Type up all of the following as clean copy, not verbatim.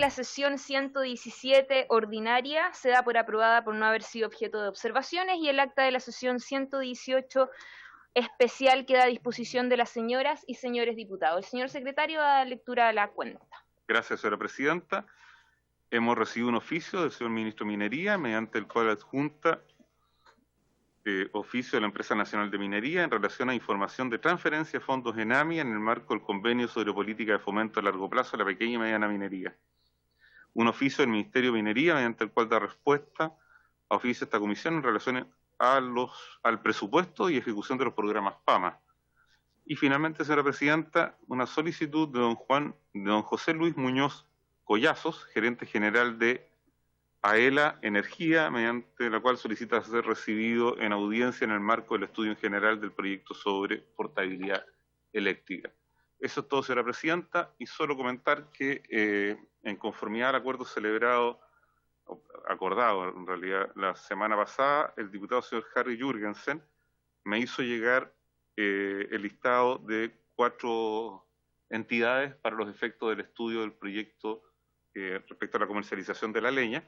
la sesión 117 ordinaria se da por aprobada por no haber sido objeto de observaciones y el acta de la sesión 118 especial queda a disposición de las señoras y señores diputados. El señor secretario da lectura a la cuenta. Gracias, señora presidenta. Hemos recibido un oficio del señor ministro de Minería, mediante el cual adjunta oficio de la Empresa Nacional de Minería en relación a información de transferencia de fondos ENAMI en el marco del Convenio sobre Política de Fomento a Largo Plazo de la Pequeña y Mediana Minería. Un oficio del Ministerio de Minería, mediante el cual da respuesta a oficio de esta comisión en relación al presupuesto y ejecución de los programas PAMA. Y finalmente, señora presidenta, una solicitud de don José Luis Muñoz Collazos, gerente general de AELA Energía, mediante la cual solicita ser recibido en audiencia en el marco del estudio en general del proyecto sobre portabilidad eléctrica. Eso es todo, señora presidenta, y solo comentar que en conformidad al acuerdo acordado en realidad la semana pasada, el diputado señor Harry Jürgensen me hizo llegar el listado de 4 entidades para los efectos del estudio del proyecto respecto a la comercialización de la leña.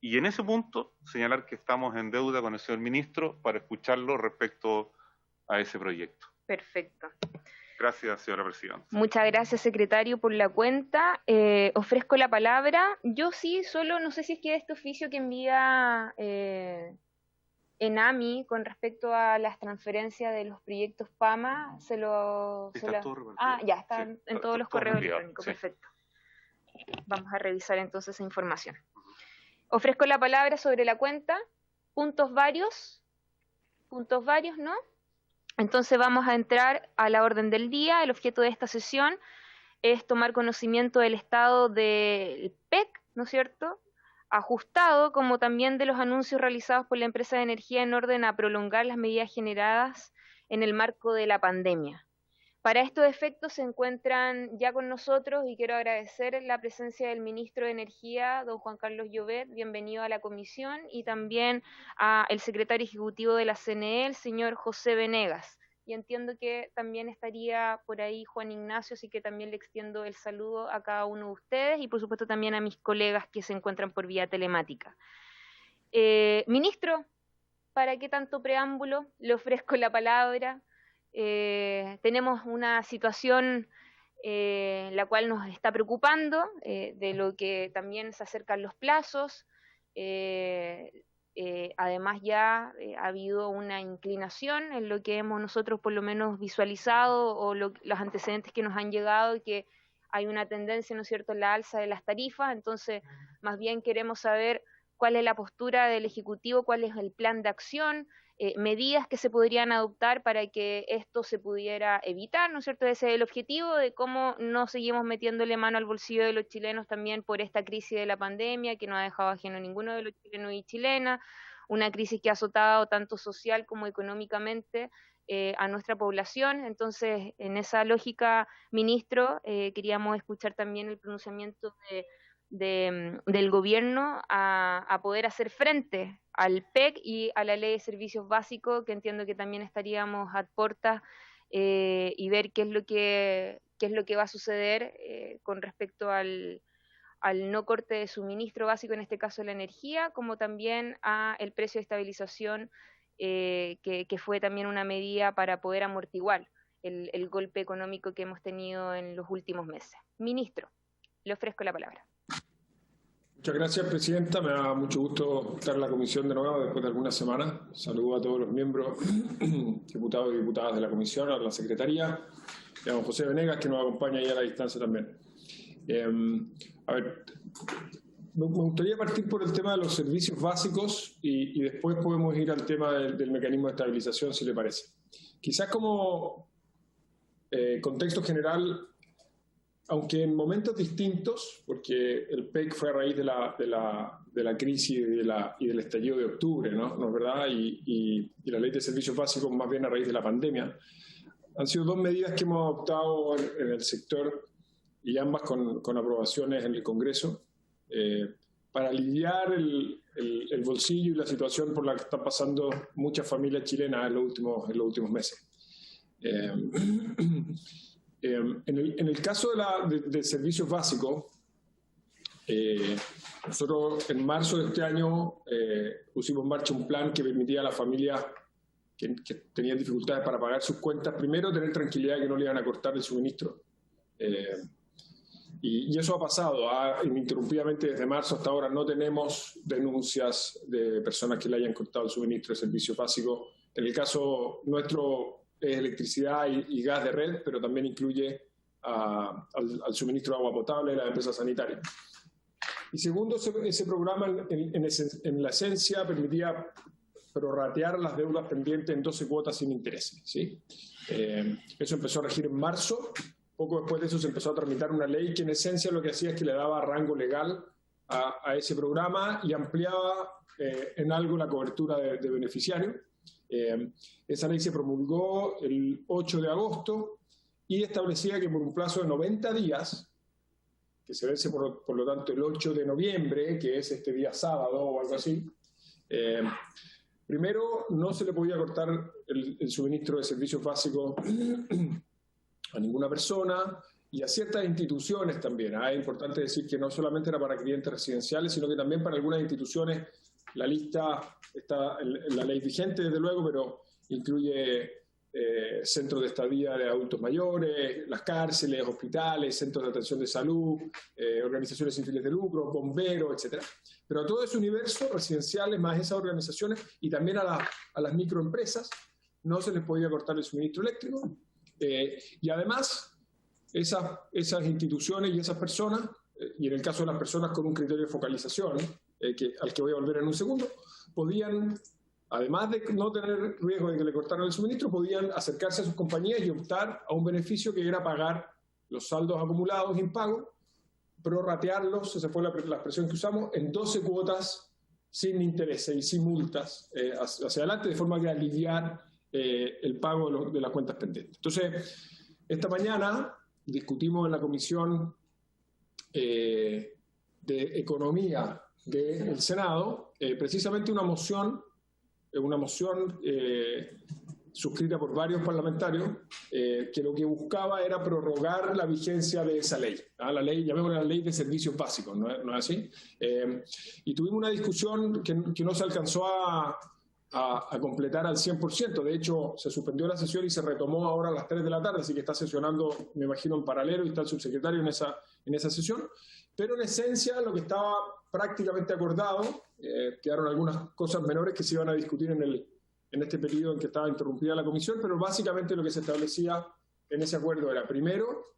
Y en ese punto, señalar que estamos en deuda con el señor ministro para escucharlo respecto a ese proyecto. Perfecto. Gracias, señora presidenta. Muchas gracias, secretario, por la cuenta. Ofrezco la palabra. Yo sí, solo no sé si es que este oficio que envía ENAMI con respecto a las transferencias de los proyectos PAMA, ya, está sí, en todos los correos electrónicos. Sí. Perfecto. Vamos a revisar entonces esa información. Ofrezco la palabra sobre la cuenta. Puntos varios, ¿no? Entonces vamos a entrar a la orden del día. El objeto de esta sesión es tomar conocimiento del estado del PEC, ¿no es cierto?, ajustado, como también de los anuncios realizados por la empresa de energía en orden a prolongar las medidas generadas en el marco de la pandemia. Para estos efectos se encuentran ya con nosotros y quiero agradecer la presencia del ministro de Energía, don Juan Carlos Llobet, bienvenido a la comisión, y también al secretario ejecutivo de la CNE, el señor José Venegas. Y entiendo que también estaría por ahí Juan Ignacio, así que también le extiendo el saludo a cada uno de ustedes y por supuesto también a mis colegas que se encuentran por vía telemática. Ministro, ¿para qué tanto preámbulo? Le ofrezco la palabra. Tenemos una situación la cual nos está preocupando, de lo que también se acercan los plazos. Además ya ha habido una inclinación en lo que hemos nosotros por lo menos visualizado o los antecedentes que nos han llegado, y que hay una tendencia, ¿no es cierto?, en la alza de las tarifas. Entonces, más bien queremos saber cuál es la postura del Ejecutivo, cuál es el plan de acción, medidas que se podrían adoptar para que esto se pudiera evitar, ¿no es cierto? Ese es el objetivo, de cómo no seguimos metiéndole mano al bolsillo de los chilenos también por esta crisis de la pandemia, que no ha dejado ajeno a ninguno de los chilenos y chilenas, una crisis que ha azotado tanto social como económicamente a nuestra población. Entonces, en esa lógica, ministro, queríamos escuchar también el pronunciamiento del gobierno a poder hacer frente al PEC y a la Ley de Servicios Básicos, que entiendo que también estaríamos a puertas, y ver qué es lo que va a suceder con respecto al no corte de suministro básico, en este caso la energía, como también a el precio de estabilización, que fue también una medida para poder amortiguar el golpe económico que hemos tenido en los últimos meses. Ministro, le ofrezco la palabra. Muchas gracias, presidenta. Me da mucho gusto estar en la comisión de nuevo después de algunas semanas. Saludo a todos los miembros, diputados y diputadas de la comisión, a la secretaría, y a don José Venegas, que nos acompaña ahí a la distancia también. A ver, me gustaría partir por el tema de los servicios básicos y después podemos ir al tema del mecanismo de estabilización, si le parece. Quizás como contexto general, aunque en momentos distintos, porque el PEC fue a raíz de la crisis y del estallido de octubre, ¿no es verdad? Y la ley de servicios básicos más bien a raíz de la pandemia, han sido 2 medidas que hemos adoptado en el sector, y ambas con aprobaciones en el Congreso, para aliviar el bolsillo y la situación por la que están pasando muchas familias chilenas en los últimos meses. En el caso de servicios básicos, Nosotros en marzo de este año pusimos en marcha un plan que permitía a las familias que tenían dificultades para pagar sus cuentas, primero tener tranquilidad de que no le iban a cortar el suministro. Y eso ha pasado ininterrumpidamente desde marzo hasta ahora. No tenemos denuncias de personas que le hayan cortado el suministro de servicios básicos. En el caso nuestro es electricidad y gas de red, pero también incluye al suministro de agua potable de las empresas sanitarias. Y segundo, ese programa en la esencia permitía prorratear las deudas pendientes en 12 cuotas sin intereses, ¿sí? Eso empezó a regir en marzo. Poco después de eso se empezó a tramitar una ley que en esencia lo que hacía es que le daba rango legal a ese programa y ampliaba en algo la cobertura de beneficiarios. Esa ley se promulgó el 8 de agosto y establecía que por un plazo de 90 días, que se vence por lo tanto el 8 de noviembre, que es este día sábado o algo así, primero no se le podía cortar el suministro de servicios básicos a ninguna persona y a ciertas instituciones también. Es importante decir que no solamente era para clientes residenciales, sino que también para algunas instituciones. La lista está en la ley vigente, desde luego, pero incluye centros de estadía de adultos mayores, las cárceles, hospitales, centros de atención de salud, organizaciones sin fines de lucro, bomberos, etc. Pero a todo ese universo, residenciales más esas organizaciones y también a las microempresas, no se les podía cortar el suministro eléctrico. Y además, esas instituciones y esas personas, y en el caso de las personas con un criterio de focalización, al que voy a volver en un segundo, podían, además de no tener riesgo de que le cortaran el suministro, podían acercarse a sus compañías y optar a un beneficio que era pagar los saldos acumulados impagos, prorratearlos, esa fue la expresión que usamos, en 12 cuotas sin intereses y sin multas hacia adelante, de forma que aliviar el pago de las cuentas pendientes. Entonces, esta mañana discutimos en la Comisión de Economía del Senado precisamente una moción suscrita por varios parlamentarios que lo que buscaba era prorrogar la vigencia de esa ley, la ley, llamémosla la ley de servicios básicos, ¿no es así? Y tuvimos una discusión que no se alcanzó a completar al 100%. De hecho, se suspendió la sesión y se retomó ahora a las 3 de la tarde, así que está sesionando, me imagino, en paralelo y está el subsecretario en esa sesión. Pero en esencia, lo que estaba prácticamente acordado, quedaron algunas cosas menores que se iban a discutir en este periodo en que estaba interrumpida la comisión, pero básicamente lo que se establecía en ese acuerdo era, primero,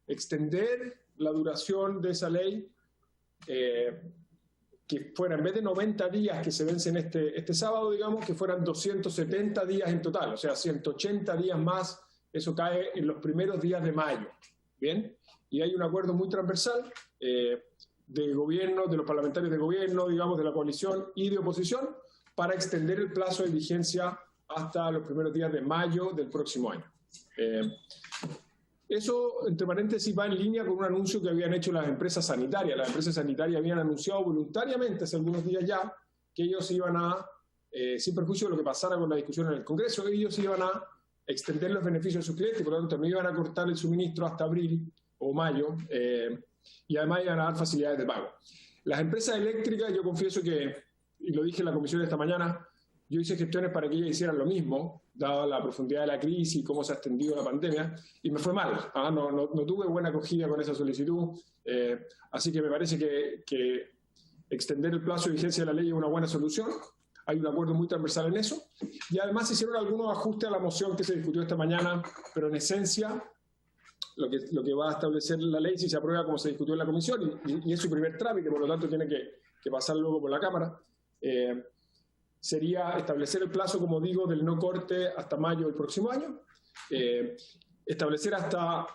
extender la duración de esa ley, que fuera, en vez de 90 días que se vencen este sábado, digamos, que fueran 270 días en total, o sea, 180 días más, eso cae en los primeros días de mayo, ¿bien? Y hay un acuerdo muy transversal de gobierno, de los parlamentarios de gobierno, digamos, de la coalición y de oposición, para extender el plazo de vigencia hasta los primeros días de mayo del próximo año. Eso, entre paréntesis, va en línea con un anuncio que habían hecho las empresas sanitarias. Las empresas sanitarias habían anunciado voluntariamente hace algunos días ya que ellos iban a, sin perjuicio de lo que pasara con la discusión en el Congreso, ellos iban a extender los beneficios de sus clientes, por lo tanto no iban a cortar el suministro hasta abril o mayo, y además iban a dar facilidades de pago. Las empresas eléctricas, yo confieso que, y lo dije en la comisión esta mañana, yo hice gestiones para que ellas hicieran lo mismo, dada la profundidad de la crisis y cómo se ha extendido la pandemia, y me fue mal. No tuve buena acogida con esa solicitud, así que me parece que extender el plazo de vigencia de la ley es una buena solución. Hay un acuerdo muy transversal en eso. Y además se hicieron algunos ajustes a la moción que se discutió esta mañana, pero en esencia lo que va a establecer la ley, si se aprueba como se discutió en la comisión, y es su primer trámite, por lo tanto tiene que pasar luego por la Cámara, sería establecer el plazo, como digo, del no corte hasta mayo del próximo año, establecer hasta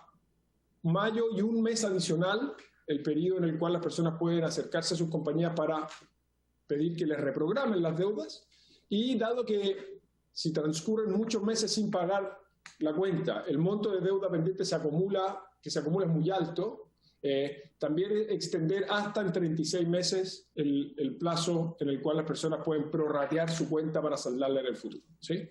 mayo y un mes adicional el periodo en el cual las personas pueden acercarse a sus compañías para pedir que les reprogramen las deudas, y dado que si transcurren muchos meses sin pagar la cuenta, el monto de deuda pendiente se acumula es muy alto, también extender hasta en 36 meses el plazo en el cual las personas pueden prorratear su cuenta para saldarla en el futuro, ¿sí?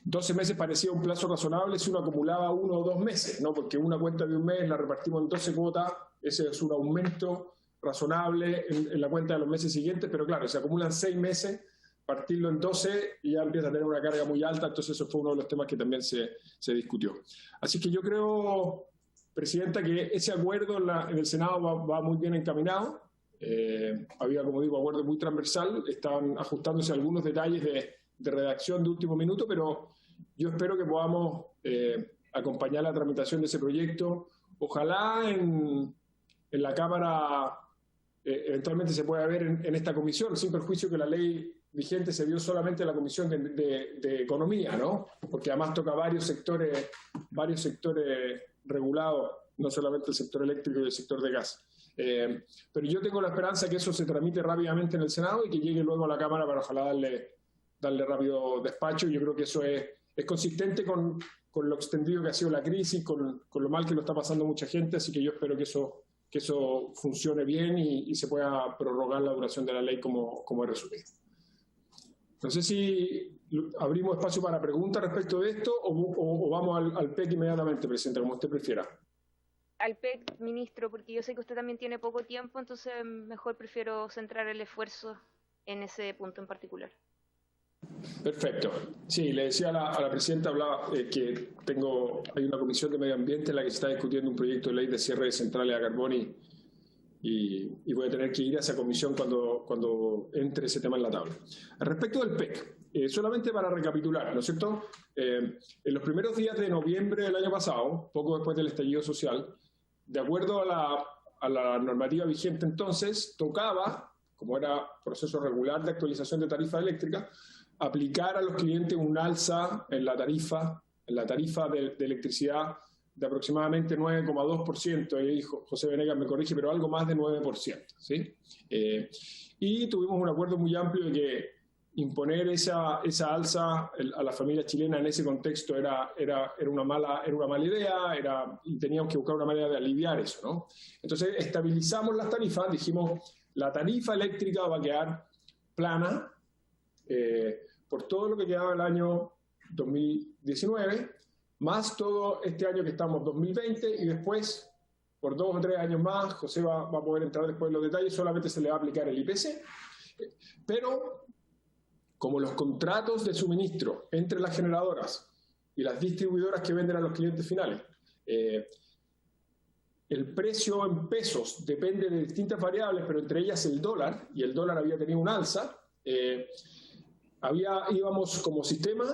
12 meses parecía un plazo razonable si uno acumulaba 1 o 2 meses, ¿no? Porque una cuenta de un mes la repartimos en 12 cuotas, ese es un aumento razonable en la cuenta de los meses siguientes, pero claro, se acumulan 6 meses, partirlo en 12 y ya empieza a tener una carga muy alta, entonces eso fue uno de los temas que también se discutió. Así que yo creo, Presidenta, que ese acuerdo en el Senado va muy bien encaminado. Había, como digo, acuerdo muy transversal, estaban ajustándose algunos detalles de redacción de último minuto, pero yo espero que podamos acompañar la tramitación de ese proyecto. Ojalá en la Cámara eventualmente se pueda ver en esta comisión, sin perjuicio que la ley vigente se vio solamente en la Comisión de Economía, ¿no? Porque además toca varios sectores regulados, no solamente el sector eléctrico y el sector de gas. Pero yo tengo la esperanza que eso se tramite rápidamente en el Senado y que llegue luego a la Cámara para ojalá darle rápido despacho. Yo creo que eso es consistente con lo extendido que ha sido la crisis, con lo mal que lo está pasando mucha gente, así que yo espero que eso funcione bien y se pueda prorrogar la duración de la ley como es resumido. No sé si abrimos espacio para preguntas respecto de esto o vamos al PEC inmediatamente, Presidenta, como usted prefiera. Al PEC, ministro, porque yo sé que usted también tiene poco tiempo, entonces mejor prefiero centrar el esfuerzo en ese punto en particular. Perfecto. Sí, le decía a la Presidenta, hablaba que hay una comisión de medio ambiente en la que se está discutiendo un proyecto de ley de cierre de centrales a carbón y voy a tener que ir a esa comisión cuando entre ese tema en la tabla. Respecto del PEC, solamente para recapitular, ¿no es cierto? En los primeros días de noviembre del año pasado, poco después del estallido social, de acuerdo a la normativa vigente entonces, tocaba, como era proceso regular de actualización de tarifa eléctrica, aplicar a los clientes un alza en la tarifa de electricidad de aproximadamente 9,2%, ahí José Venegas me corrige, pero algo más de 9%, ¿sí? Y tuvimos un acuerdo muy amplio de que imponer esa alza a la familia chilena en ese contexto era una mala idea, y teníamos que buscar una manera de aliviar eso, ¿no? Entonces estabilizamos las tarifas, dijimos, la tarifa eléctrica va a quedar plana por todo lo que quedaba el año 2019, más todo este año que estamos 2020, y después, por 2 o 3 años más, José va a poder entrar después en los detalles, solamente se le va a aplicar el IPC, pero como los contratos de suministro entre las generadoras y las distribuidoras que venden a los clientes finales, el precio en pesos depende de distintas variables, pero entre ellas el dólar, y el dólar había tenido un alza, íbamos como sistema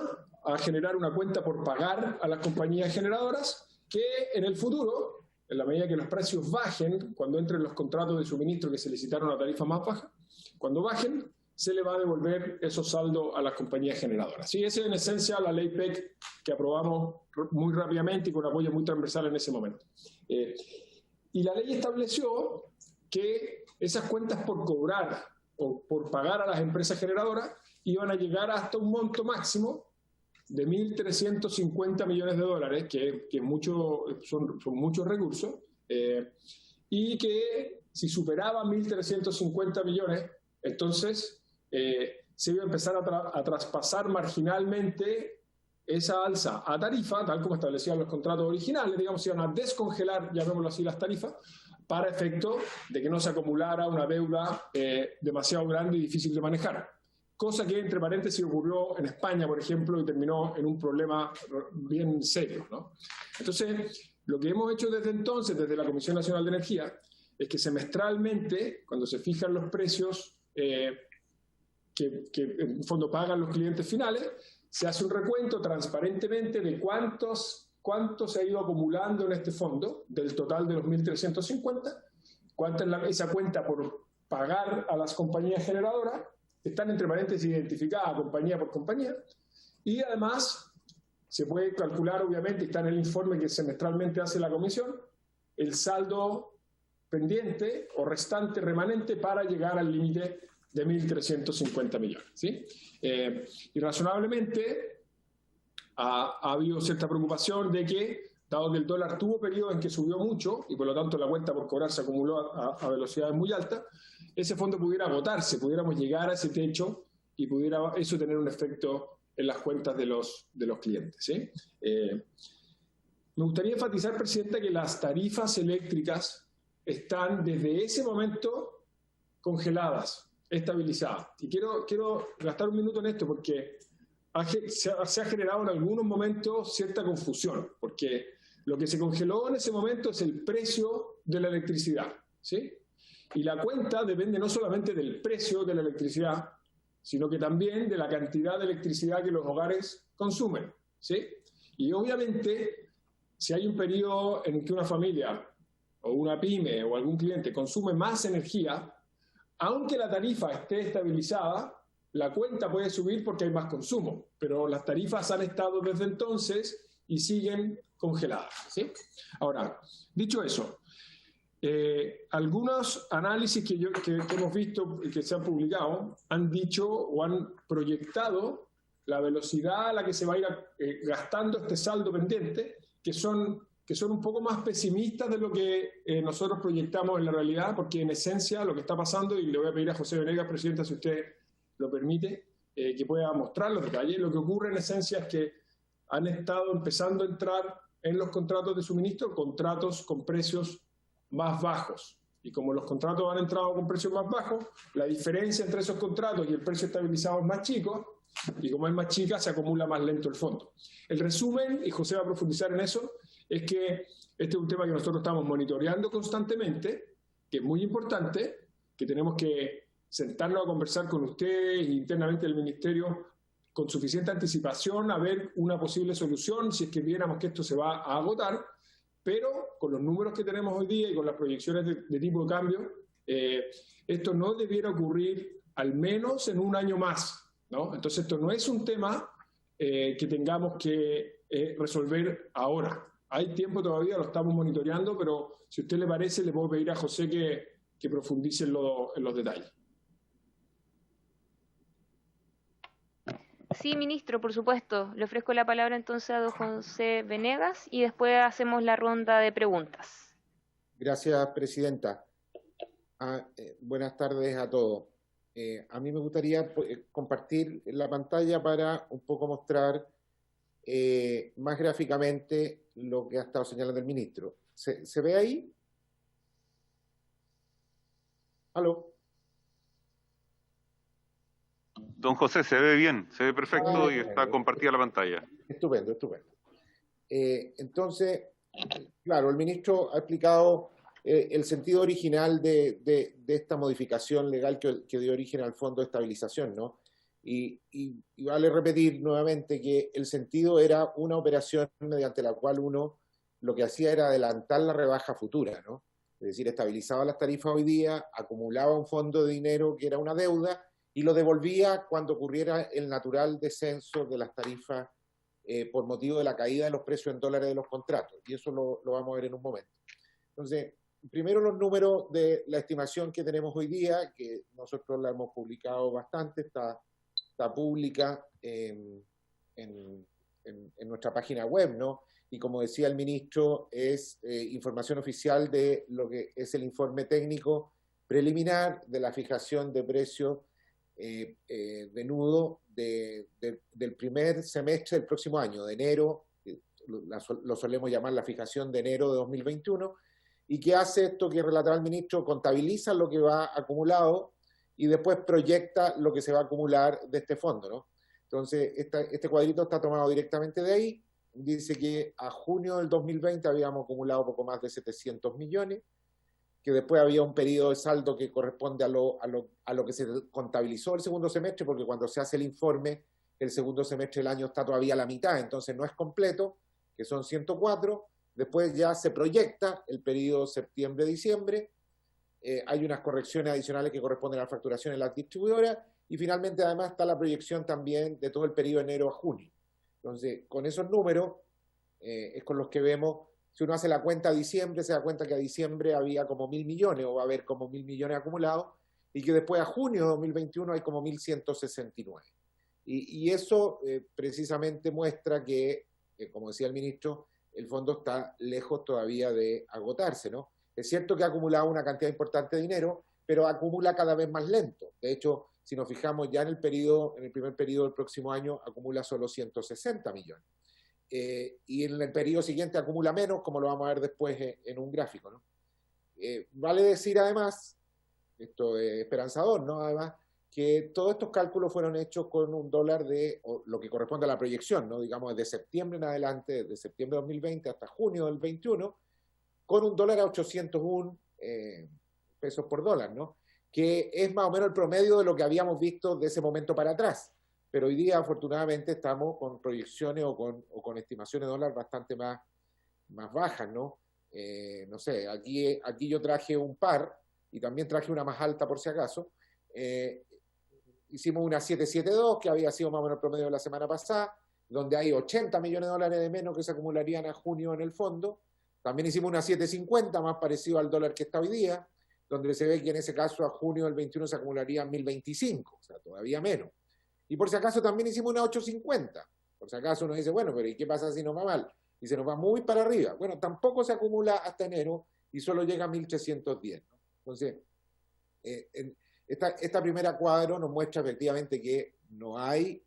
a generar una cuenta por pagar a las compañías generadoras que en el futuro, en la medida que los precios bajen, cuando entren los contratos de suministro que se licitaron a tarifa más baja, cuando bajen, se le va a devolver esos saldos a las compañías generadoras. Sí, esa es en esencia la ley PEC que aprobamos muy rápidamente y con apoyo muy transversal en ese momento. Y la ley estableció que esas cuentas por cobrar o por pagar a las empresas generadoras iban a llegar hasta un monto máximo de $1.350 millones, que son muchos recursos, y que si superaban 1.350 millones, entonces se iba a empezar a traspasar marginalmente esa alza a tarifa, tal como establecían los contratos originales, digamos, se iban a descongelar, llamémoslo así, las tarifas, para efecto de que no se acumulara una deuda demasiado grande y difícil de manejar. Cosa que, entre paréntesis, ocurrió en España, por ejemplo, y terminó en un problema bien serio, ¿no? Entonces, lo que hemos hecho desde entonces, desde la Comisión Nacional de Energía, es que semestralmente, cuando se fijan los precios que en fondo pagan los clientes finales, se hace un recuento transparentemente de cuánto se ha ido acumulando en este fondo, del total de los 1.350, cuánta es esa cuenta por pagar a las compañías generadoras, están entre paréntesis identificadas compañía por compañía, y además se puede calcular, obviamente, está en el informe que semestralmente hace la comisión, el saldo pendiente o restante remanente para llegar al límite de 1.350 millones. ¿Sí? Y razonablemente ha habido cierta preocupación de que, dado que el dólar tuvo periodos en que subió mucho y por lo tanto la cuenta por cobrar se acumuló a velocidades muy altas, ese fondo pudiera agotarse, pudiéramos llegar a ese techo y pudiera eso tener un efecto en las cuentas de los clientes. ¿Sí? Me gustaría enfatizar, Presidenta, que las tarifas eléctricas están desde ese momento congeladas, estabilizadas. Y quiero gastar un minuto en esto porque se ha generado en algunos momentos cierta confusión, porque lo que se congeló en ese momento es el precio de la electricidad, ¿sí? Y la cuenta depende no solamente del precio de la electricidad, sino que también de la cantidad de electricidad que los hogares consumen, ¿sí? Y obviamente, si hay un periodo en que una familia o una pyme o algún cliente consume más energía, aunque la tarifa esté estabilizada, la cuenta puede subir porque hay más consumo, pero las tarifas han estado desde entonces y siguen congeladas, ¿sí? Ahora, dicho eso, algunos análisis que hemos visto y que se han publicado han dicho o han proyectado la velocidad a la que se va a ir gastando este saldo pendiente, que son un poco más pesimistas de lo que nosotros proyectamos en la realidad, porque en esencia lo que está pasando, y le voy a pedir a José Venegas, Presidenta, si usted lo permite, que pueda mostrar los detalles, lo que ocurre en esencia es que han estado empezando a entrar en los contratos de suministro contratos con precios más bajos. Y como los contratos han entrado con precios más bajos, la diferencia entre esos contratos y el precio estabilizado es más chico, y como es más chica, se acumula más lento el fondo. El resumen, y José va a profundizar en eso, es que este es un tema que nosotros estamos monitoreando constantemente, que es muy importante, que tenemos que sentarnos a conversar con ustedes internamente del Ministerio con suficiente anticipación a ver una posible solución si es que viéramos que esto se va a agotar, pero con los números que tenemos hoy día y con las proyecciones de tipo de cambio, esto no debiera ocurrir al menos en un año más, ¿no? Entonces esto no es un tema que tengamos que resolver ahora. Hay tiempo todavía, lo estamos monitoreando, pero si a usted le parece, le puedo pedir a José que profundice en los detalles. Sí, ministro, por supuesto. Le ofrezco la palabra entonces a don José Venegas y después hacemos la ronda de preguntas. Gracias, Presidenta. Buenas tardes a todos. A mí me gustaría compartir la pantalla para un poco mostrar más gráficamente lo que ha estado señalando el ministro. ¿Se ve ahí? ¿Aló? Don José, se ve bien, se ve perfecto y está compartida la pantalla. Estupendo, estupendo. Entonces, claro, el ministro ha explicado el sentido original de esta modificación legal que dio origen al Fondo de Estabilización, ¿no? Y vale repetir nuevamente que el sentido era una operación mediante la cual uno lo que hacía era adelantar la rebaja futura, ¿no? Es decir, estabilizaba las tarifas hoy día, acumulaba un fondo de dinero que era una deuda y lo devolvía cuando ocurriera el natural descenso de las tarifas por motivo de la caída de los precios en dólares de los contratos. Y eso lo vamos a ver en un momento. Entonces, primero los números de la estimación que tenemos hoy día, que nosotros la hemos publicado bastante, está pública en nuestra página web, ¿no? Y como decía el ministro, es información oficial de lo que es el informe técnico preliminar de la fijación de precios de nudo del primer semestre del próximo año, de enero, lo solemos llamar la fijación de enero de 2021, y que hace esto que relataba el ministro, contabiliza lo que va acumulado y después proyecta lo que se va a acumular de este fondo, ¿no? Entonces, este cuadrito está tomado directamente de ahí, dice que a junio del 2020 habíamos acumulado poco más de 700 millones, que después había un periodo de saldo que corresponde a lo que se contabilizó el segundo semestre, porque cuando se hace el informe, el segundo semestre del año está todavía a la mitad, entonces no es completo, que son 104, después ya se proyecta el periodo septiembre-diciembre, hay unas correcciones adicionales que corresponden a la facturación en las distribuidoras, y finalmente además está la proyección también de todo el periodo de enero a junio. Entonces, con esos números es con los que vemos. Si uno hace la cuenta a diciembre, se da cuenta que a diciembre había como 1.000 millones, o va a haber como 1.000 millones acumulados, y que después a junio de 2021 hay como 1.169. Y eso precisamente muestra que, como decía el ministro, el fondo está lejos todavía de agotarse, ¿no? Es cierto que ha acumulado una cantidad importante de dinero, pero acumula cada vez más lento. De hecho, si nos fijamos ya en el primer periodo del próximo año, acumula solo 160 millones. Y en el periodo siguiente acumula menos, como lo vamos a ver después en un gráfico, ¿no? Vale decir además, esto es esperanzador, ¿no? Además, que todos estos cálculos fueron hechos con un dólar de, o lo que corresponde a la proyección, ¿no? Digamos, desde septiembre en adelante, desde septiembre de 2020 hasta junio del 21, con un dólar a 801 pesos por dólar, ¿no? Que es más o menos el promedio de lo que habíamos visto de ese momento para atrás. Pero hoy día, afortunadamente, estamos con proyecciones o con estimaciones de dólar bastante más bajas, ¿no? No sé, aquí yo traje un par y también traje una más alta por si acaso. Hicimos una 772, que había sido más o menos el promedio de la semana pasada, donde hay 80 millones de dólares de menos que se acumularían a junio en el fondo. También hicimos una 750, más parecido al dólar que está hoy día, donde se ve que en ese caso a junio del 21 se acumularían 1025, o sea, todavía menos. Y por si acaso también hicimos una 850. Por si acaso uno dice, bueno, pero ¿y qué pasa si nos va mal? Y se nos va muy para arriba. Bueno, tampoco se acumula hasta enero y solo llega a 1310, ¿no? Entonces, esta primera cuadro nos muestra efectivamente que no hay,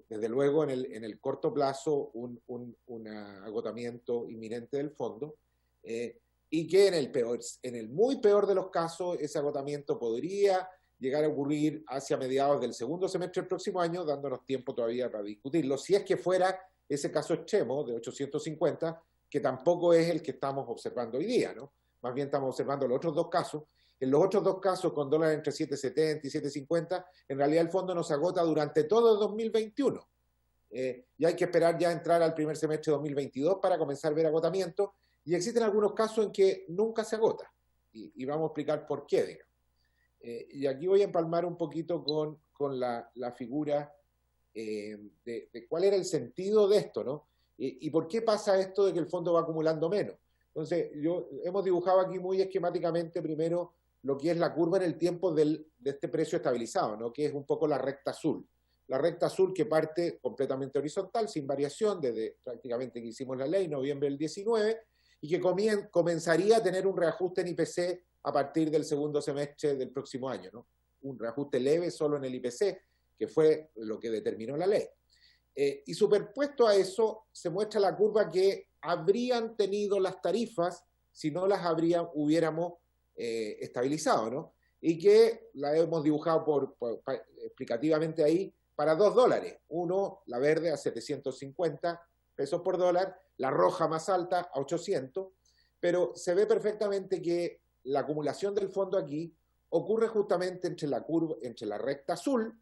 desde luego, en el corto plazo un agotamiento inminente del fondo, y que en el muy peor de los casos ese agotamiento podría llegar a ocurrir hacia mediados del segundo semestre del próximo año, dándonos tiempo todavía para discutirlo, si es que fuera ese caso extremo de 850, que tampoco es el que estamos observando hoy día, ¿no? Más bien estamos observando los otros dos casos. En los otros dos casos, con dólares entre 7.70 y 7.50, en realidad el fondo nos agota durante todo el 2021. Y hay que esperar ya entrar al primer semestre de 2022 para comenzar a ver agotamiento. Y existen algunos casos en que nunca se agota. Y vamos a explicar por qué, digamos. Y aquí voy a empalmar un poquito con la figura de cuál era el sentido de esto, ¿no? Y por qué pasa esto de que el fondo va acumulando menos. Entonces, hemos dibujado aquí muy esquemáticamente primero lo que es la curva en el tiempo de este precio estabilizado, ¿no? Que es un poco la recta azul. La recta azul que parte completamente horizontal, sin variación, desde prácticamente que hicimos la ley, noviembre del 19, y que comenzaría a tener un reajuste en IPC a partir del segundo semestre del próximo año, ¿no? Un reajuste leve solo en el IPC, que fue lo que determinó la ley. Y superpuesto a eso, se muestra la curva que habrían tenido las tarifas si no las hubiéramos estabilizado, ¿no? Y que la hemos dibujado explicativamente ahí para $2. Uno, la verde, a 750 pesos por dólar, la roja más alta a 800, pero se ve perfectamente que la acumulación del fondo aquí ocurre justamente entre la recta azul,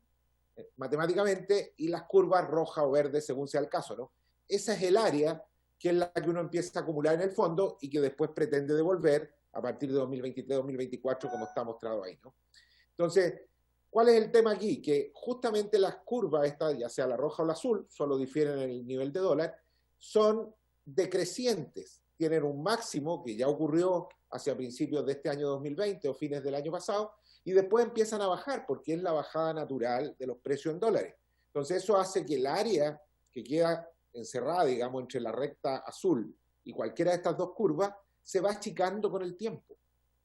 matemáticamente, y las curvas roja o verde según sea el caso, ¿no? Esa es el área que es la que uno empieza a acumular en el fondo y que después pretende devolver a partir de 2023-2024, como está mostrado ahí, ¿no? Entonces, ¿cuál es el tema aquí? Que justamente las curvas estas, ya sea la roja o la azul, solo difieren en el nivel de dólar, son decrecientes. Tienen un máximo que ya ocurrió hacia principios de este año 2020 o fines del año pasado, y después empiezan a bajar porque es la bajada natural de los precios en dólares. Entonces eso hace que el área que queda encerrada, digamos, entre la recta azul y cualquiera de estas dos curvas, se va achicando con el tiempo.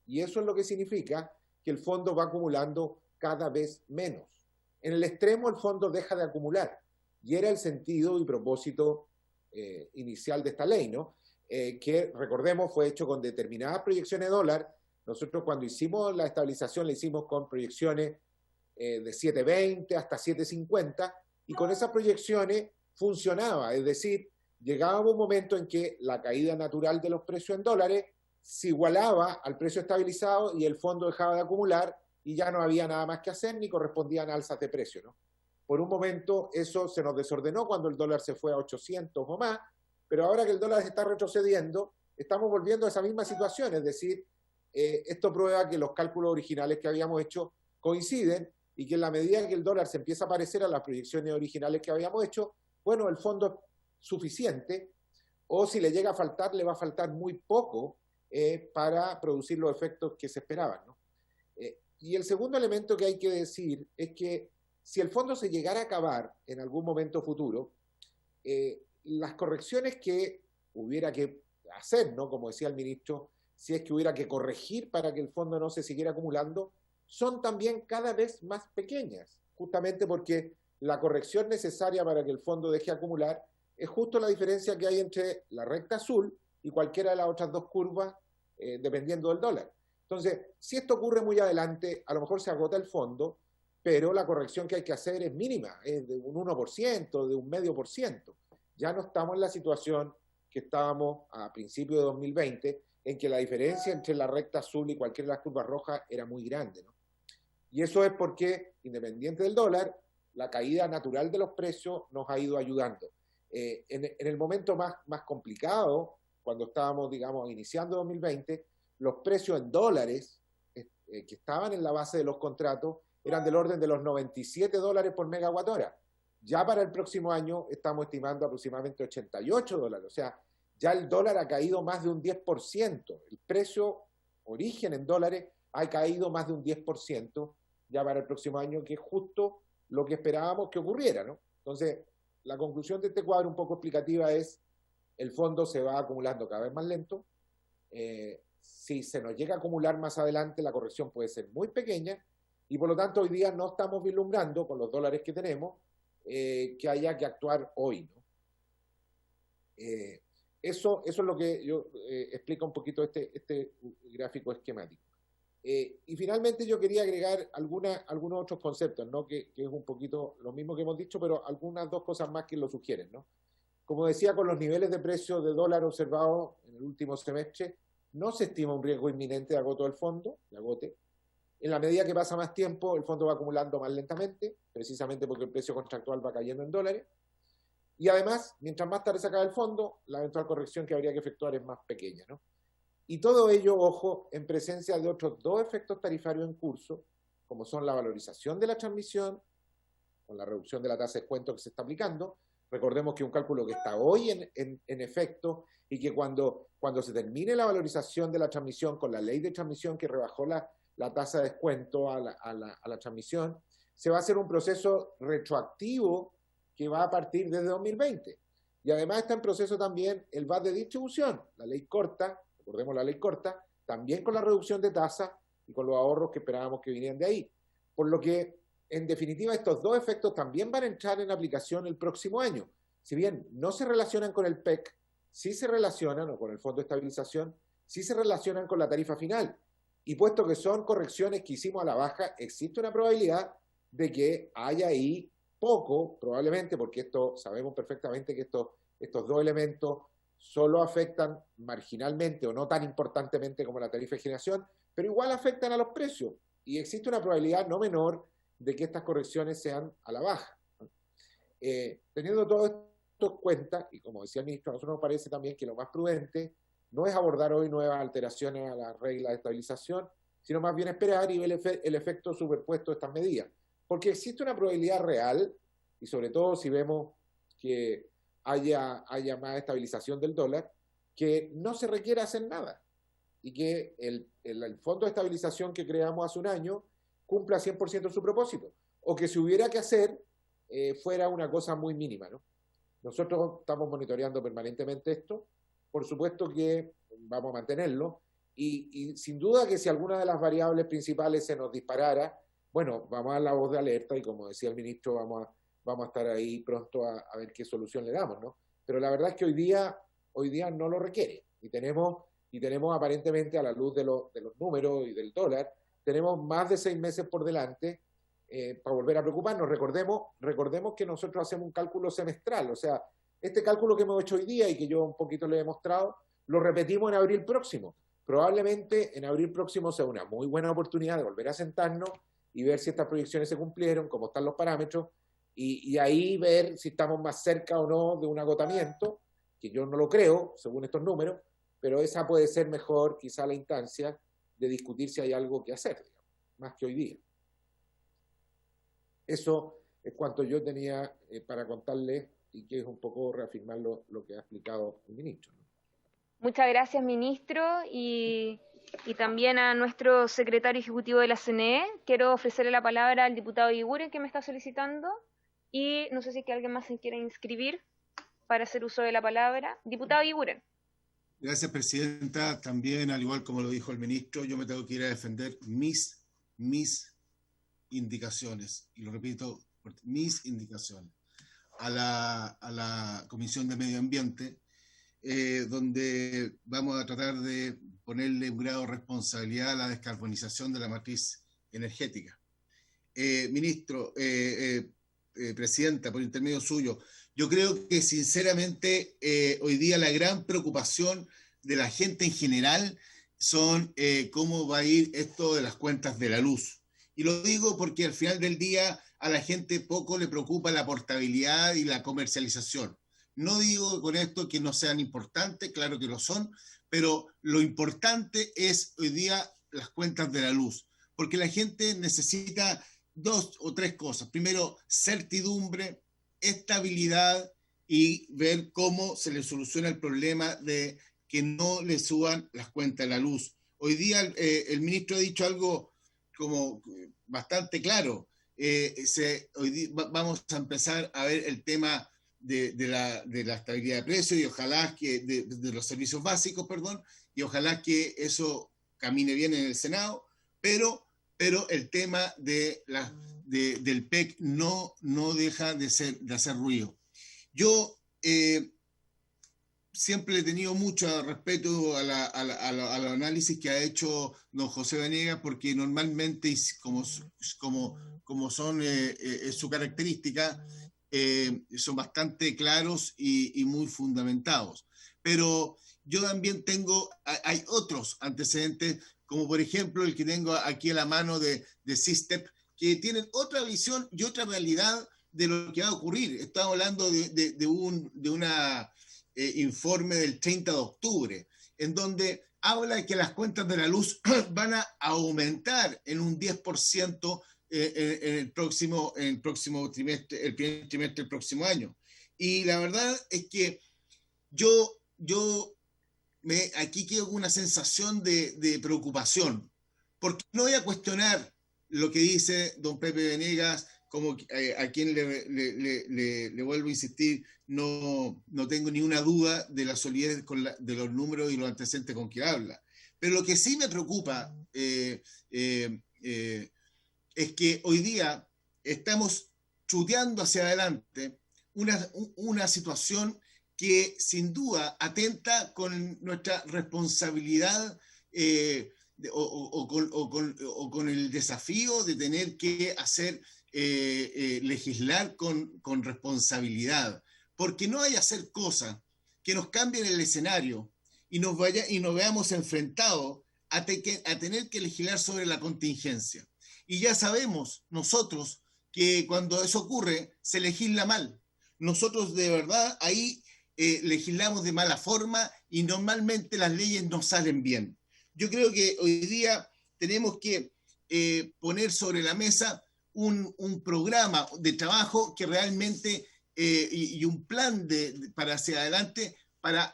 Y eso es lo que significa que el fondo va acumulando cada vez menos. En el extremo el fondo deja de acumular, y era el sentido y propósito inicial de esta ley, ¿no? Que, recordemos, fue hecho con determinadas proyecciones de dólar. Nosotros cuando hicimos la estabilización la hicimos con proyecciones de 7.20 hasta 7.50, y con esas proyecciones funcionaba, es decir, llegaba un momento en que la caída natural de los precios en dólares se igualaba al precio estabilizado y el fondo dejaba de acumular y ya no había nada más que hacer ni correspondían alzas de precio, ¿no? Por un momento eso se nos desordenó cuando el dólar se fue a 800 o más, pero ahora que el dólar está retrocediendo, estamos volviendo a esa misma situación, es decir, esto prueba que los cálculos originales que habíamos hecho coinciden y que en la medida que el dólar se empieza a parecer a las proyecciones originales que habíamos hecho, bueno, el fondo es suficiente, o si le llega a faltar, le va a faltar muy poco para producir los efectos que se esperaban, ¿no? Y el segundo elemento que hay que decir es que si el fondo se llegara a acabar en algún momento futuro, las correcciones que hubiera que hacer, ¿no? Como decía el ministro, si es que hubiera que corregir para que el fondo no se siguiera acumulando, son también cada vez más pequeñas, justamente porque la corrección necesaria para que el fondo deje de acumular es justo la diferencia que hay entre la recta azul y cualquiera de las otras dos curvas, dependiendo del dólar. Entonces, si esto ocurre muy adelante, a lo mejor se agota el fondo, pero la corrección que hay que hacer es mínima, es de un 1%, de un 0,5%. Ya no estamos en la situación que estábamos a principios de 2020, en que la diferencia entre la recta azul y cualquiera de las curvas rojas era muy grande, ¿no? Y eso es porque, independiente del dólar, la caída natural de los precios nos ha ido ayudando. En el momento más complicado, cuando estábamos, digamos, iniciando 2020, los precios en dólares que estaban en la base de los contratos eran del orden de los $97 por megawatt hora. Ya para el próximo año estamos estimando aproximadamente $88. O sea, ya el dólar ha caído más de un 10%. El precio origen en dólares ha caído más de un 10% ya para el próximo año, que es justo lo que esperábamos que ocurriera, ¿no? Entonces, la conclusión de este cuadro un poco explicativa es: el fondo se va acumulando cada vez más lento. Si se nos llega a acumular más adelante, la corrección puede ser muy pequeña, y por lo tanto hoy día no estamos vislumbrando, con los dólares que tenemos, que haya que actuar hoy, ¿no? Eso es lo que yo explica un poquito este gráfico esquemático. Y finalmente yo quería agregar algunos otros conceptos, ¿no? Que es un poquito lo mismo que hemos dicho, pero algunas dos cosas más que lo sugieren, ¿no? Como decía, con los niveles de precios de dólar observados en el último semestre, no se estima un riesgo inminente de agoto del fondo, de agote. En la medida que pasa más tiempo, el fondo va acumulando más lentamente, precisamente porque el precio contractual va cayendo en dólares. Y además, mientras más tarde se acabe el fondo, la eventual corrección que habría que efectuar es más pequeña, ¿no? Y todo ello, ojo, en presencia de otros dos efectos tarifarios en curso, como son la valorización de la transmisión, con la reducción de la tasa de descuento que se está aplicando. Recordemos que un cálculo que está hoy en efecto, y que cuando se termine la valorización de la transmisión con la ley de transmisión que rebajó la tasa de descuento a la transmisión, se va a hacer un proceso retroactivo que va a partir desde 2020. Y además está en proceso también el VAT de distribución, la ley corta, recordemos la ley corta, también con la reducción de tasa y con los ahorros que esperábamos que vinieran de ahí. Por lo que, en definitiva, estos dos efectos también van a entrar en aplicación el próximo año. Si bien no se relacionan con el PEC, sí se relacionan, o con el Fondo de Estabilización, sí se relacionan con la tarifa final. Y puesto que son correcciones que hicimos a la baja, existe una probabilidad de que haya ahí poco, probablemente, porque esto sabemos perfectamente que estos dos elementos solo afectan marginalmente o no tan importantemente como la tarifa de generación, pero igual afectan a los precios. Y existe una probabilidad no menor de que estas correcciones sean a la baja. Teniendo todo esto en cuenta, y como decía el ministro, a nosotros nos parece también que lo más prudente no es abordar hoy nuevas alteraciones a la regla de estabilización, sino más bien esperar y ver el efecto superpuesto de estas medidas. Porque existe una probabilidad real, y sobre todo si vemos que haya más estabilización del dólar, que no se requiera hacer nada, y que el fondo de estabilización que creamos hace un año cumpla 100% su propósito, o que si hubiera que hacer, fuera una cosa muy mínima, ¿no? Nosotros estamos monitoreando permanentemente esto, por supuesto que vamos a mantenerlo, y sin duda que si alguna de las variables principales se nos disparara, bueno, vamos a dar la voz de alerta, y como decía el ministro, vamos a estar ahí pronto a ver qué solución le damos, ¿no? Pero la verdad es que hoy día no lo requiere, y tenemos aparentemente, a la luz de los números y del dólar, tenemos más de 6 meses por delante para volver a preocuparnos. Recordemos que nosotros hacemos un cálculo semestral, o sea, este cálculo que hemos hecho hoy día y que yo un poquito le he mostrado, lo repetimos en abril próximo. Probablemente en abril próximo sea una muy buena oportunidad de volver a sentarnos y ver si estas proyecciones se cumplieron, cómo están los parámetros, y ahí ver si estamos más cerca o no de un agotamiento, que yo no lo creo, según estos números, pero esa puede ser mejor quizá la instancia de discutir si hay algo que hacer, digamos, más que hoy día. Eso es cuanto yo tenía para contarles, y que es un poco reafirmar lo que ha explicado el ministro, ¿no? Muchas gracias, ministro, y también a nuestro secretario ejecutivo de la CNE. Quiero ofrecerle la palabra al diputado Iguren, que me está solicitando, y no sé si es que alguien más se quiere inscribir para hacer uso de la palabra. Diputado Iguren. Gracias, presidenta. También, al igual como lo dijo el ministro, yo me tengo que ir a defender mis indicaciones, y lo repito, mis indicaciones, a la Comisión de Medio Ambiente, donde vamos a tratar de ponerle un grado de responsabilidad a la descarbonización de la matriz energética. Ministro, Presidenta, por intermedio suyo, yo creo que sinceramente hoy día la gran preocupación de la gente en general son cómo va a ir esto de las cuentas de la luz. Y lo digo porque al final del día a la gente poco le preocupa la portabilidad y la comercialización. No digo con esto que no sean importantes, claro que lo son, pero lo importante es hoy día las cuentas de la luz, porque la gente necesita 2 o 3 cosas. Primero, certidumbre, estabilidad y ver cómo se le soluciona el problema de que no le suban las cuentas de la luz. Hoy día el ministro ha dicho algo como bastante claro. Hoy día vamos a empezar a ver el tema de la estabilidad de precios y ojalá que de los servicios básicos, perdón, y ojalá que eso camine bien en el Senado, pero el tema del PEC no deja de hacer ruido. Yo siempre he tenido mucho respeto al análisis que ha hecho don José Venegas, porque normalmente, como son su característica, son bastante claros y muy fundamentados. Pero yo también hay otros antecedentes, como por ejemplo el que tengo aquí a la mano de SYSTEP, que tienen otra visión y otra realidad de lo que va a ocurrir. Estamos hablando de un informe del 30 de octubre, en donde habla de que las cuentas de la luz van a aumentar en un 10% en el próximo trimestre, el primer trimestre del próximo año. Y la verdad es que yo aquí quedo con una sensación de preocupación, porque no voy a cuestionar lo que dice don Pepe Venegas, como a quien le vuelvo a insistir, no tengo ni una duda de la solidez de los números y los antecedentes con que habla. Pero lo que sí me preocupa es que hoy día estamos chuteando hacia adelante una situación que sin duda atenta con nuestra responsabilidad o con el desafío de tener que legislar con responsabilidad, porque no hay hacer cosas que nos cambien el escenario y nos veamos enfrentados a tener que legislar sobre la contingencia. Y ya sabemos nosotros que cuando eso ocurre se legisla mal. Nosotros de verdad ahí legislamos de mala forma y normalmente las leyes no salen bien. Yo creo que hoy día tenemos que poner sobre la mesa un programa de trabajo que realmente y un plan para hacia adelante para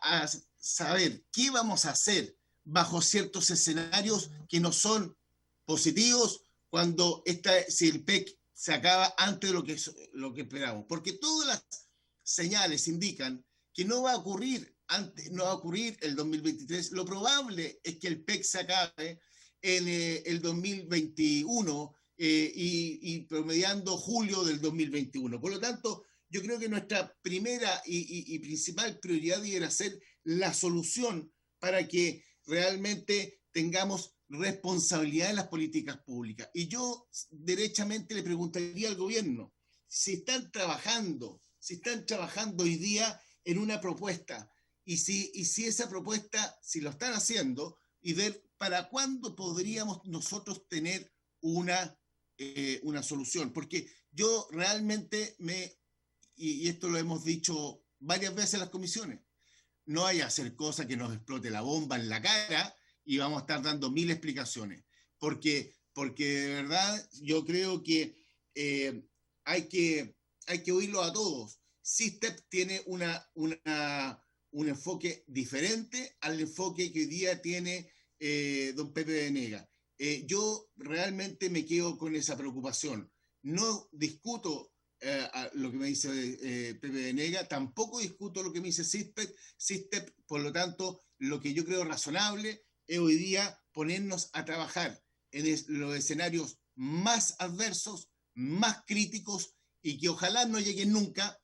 saber qué vamos a hacer bajo ciertos escenarios que no son positivos si el PEC se acaba antes de lo que esperamos. Porque todas las señales indican que no va a ocurrir el 2023. Lo probable es que el PEC se acabe en el 2021 y promediando julio del 2021. Por lo tanto, yo creo que nuestra primera y principal prioridad debería ser la solución para que realmente tengamos responsabilidad en las políticas públicas. Y yo derechamente le preguntaría al gobierno si están trabajando hoy día en una propuesta y si esa propuesta, si lo están haciendo, y ver para cuándo podríamos nosotros tener una solución. Porque yo realmente y esto lo hemos dicho varias veces en las comisiones, no hay que hacer cosas que nos explote la bomba en la cara y vamos a estar dando 1000 explicaciones. Porque de verdad yo creo que hay que oírlo a todos. SYSTEP tiene un enfoque diferente al enfoque que hoy día tiene don Pepe Venegas. Yo realmente me quedo con esa preocupación. No discuto lo que me dice Pepe Venegas, tampoco discuto lo que me dice SYSTEP, por lo tanto, lo que yo creo razonable es hoy día ponernos a trabajar en los escenarios más adversos, más críticos, y que ojalá no lleguen nunca,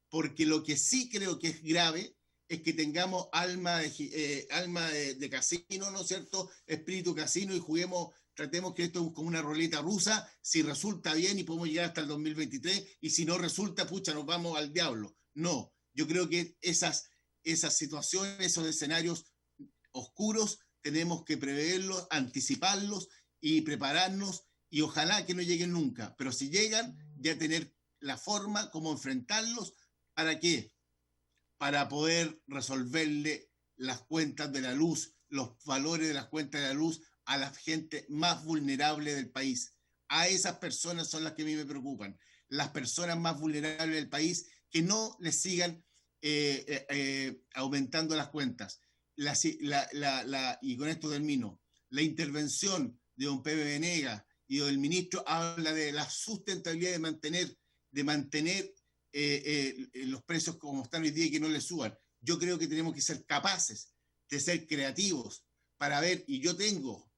porque lo que sí creo que es grave es que tengamos alma de casino, ¿no es cierto? Espíritu casino y juguemos, tratemos que esto es como una ruleta rusa, si resulta bien y podemos llegar hasta el 2023 y si no resulta, pucha, nos vamos al diablo. No, yo creo que esas situaciones, esos escenarios oscuros, tenemos que preverlos, anticiparlos y prepararnos y ojalá que no lleguen nunca, pero si llegan, ya tener la forma como enfrentarlos. ¿Para qué? Para poder resolverle las cuentas de la luz, los valores de las cuentas de la luz a la gente más vulnerable del país. A esas personas son las que a mí me preocupan. Las personas más vulnerables del país, que no les sigan aumentando las cuentas. Y con esto termino. La intervención de don Pepe Venegas y del ministro habla de la sustentabilidad de mantener los precios como están hoy día y que no les suban. Yo creo que tenemos que ser capaces de ser creativos para ver, y yo tengo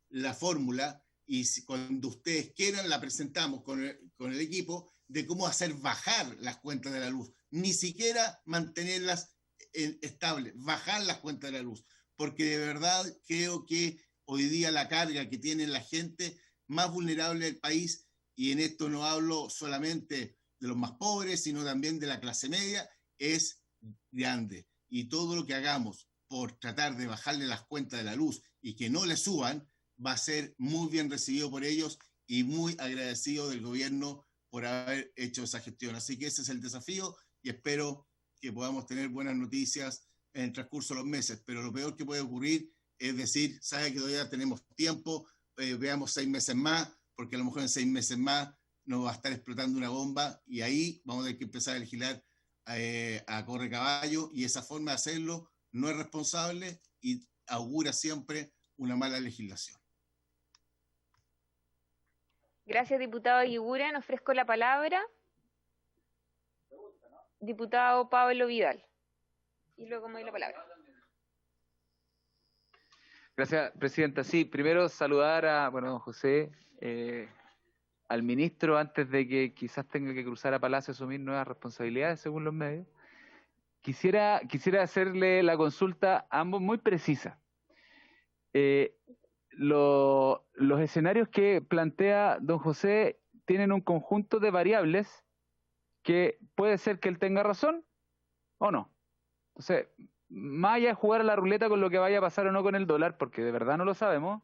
la fórmula, y cuando ustedes quieran la presentamos con el equipo, de cómo hacer bajar las cuentas de la luz, ni siquiera mantenerlas estables, bajar las cuentas de la luz, porque de verdad creo que hoy día la carga que tiene la gente más vulnerable del país, y en esto no hablo solamente de los más pobres, sino también de la clase media, es grande. Y todo lo que hagamos por tratar de bajarle las cuentas de la luz y que no le suban, va a ser muy bien recibido por ellos y muy agradecido del gobierno por haber hecho esa gestión. Así que ese es el desafío y espero que podamos tener buenas noticias en el transcurso de los meses. Pero lo peor que puede ocurrir es decir, sabe que todavía tenemos tiempo, veamos 6 meses más, porque a lo mejor en 6 meses más nos va a estar explotando una bomba y ahí vamos a tener que empezar a legislar a corre caballo, y esa forma de hacerlo no es responsable y augura siempre una mala legislación. Gracias, diputado Eguiguren. Ofrezco la palabra. Diputado Pablo Vidal. Y luego me doy la palabra. Gracias, presidenta. Sí, primero saludar a, don José, al ministro antes de que quizás tenga que cruzar a Palacio a asumir nuevas responsabilidades según los medios. Quisiera hacerle la consulta a ambos muy precisa. Los escenarios que plantea don José tienen un conjunto de variables que puede ser que él tenga razón o no. Entonces, más allá de jugar a la ruleta con lo que vaya a pasar o no con el dólar, porque de verdad no lo sabemos,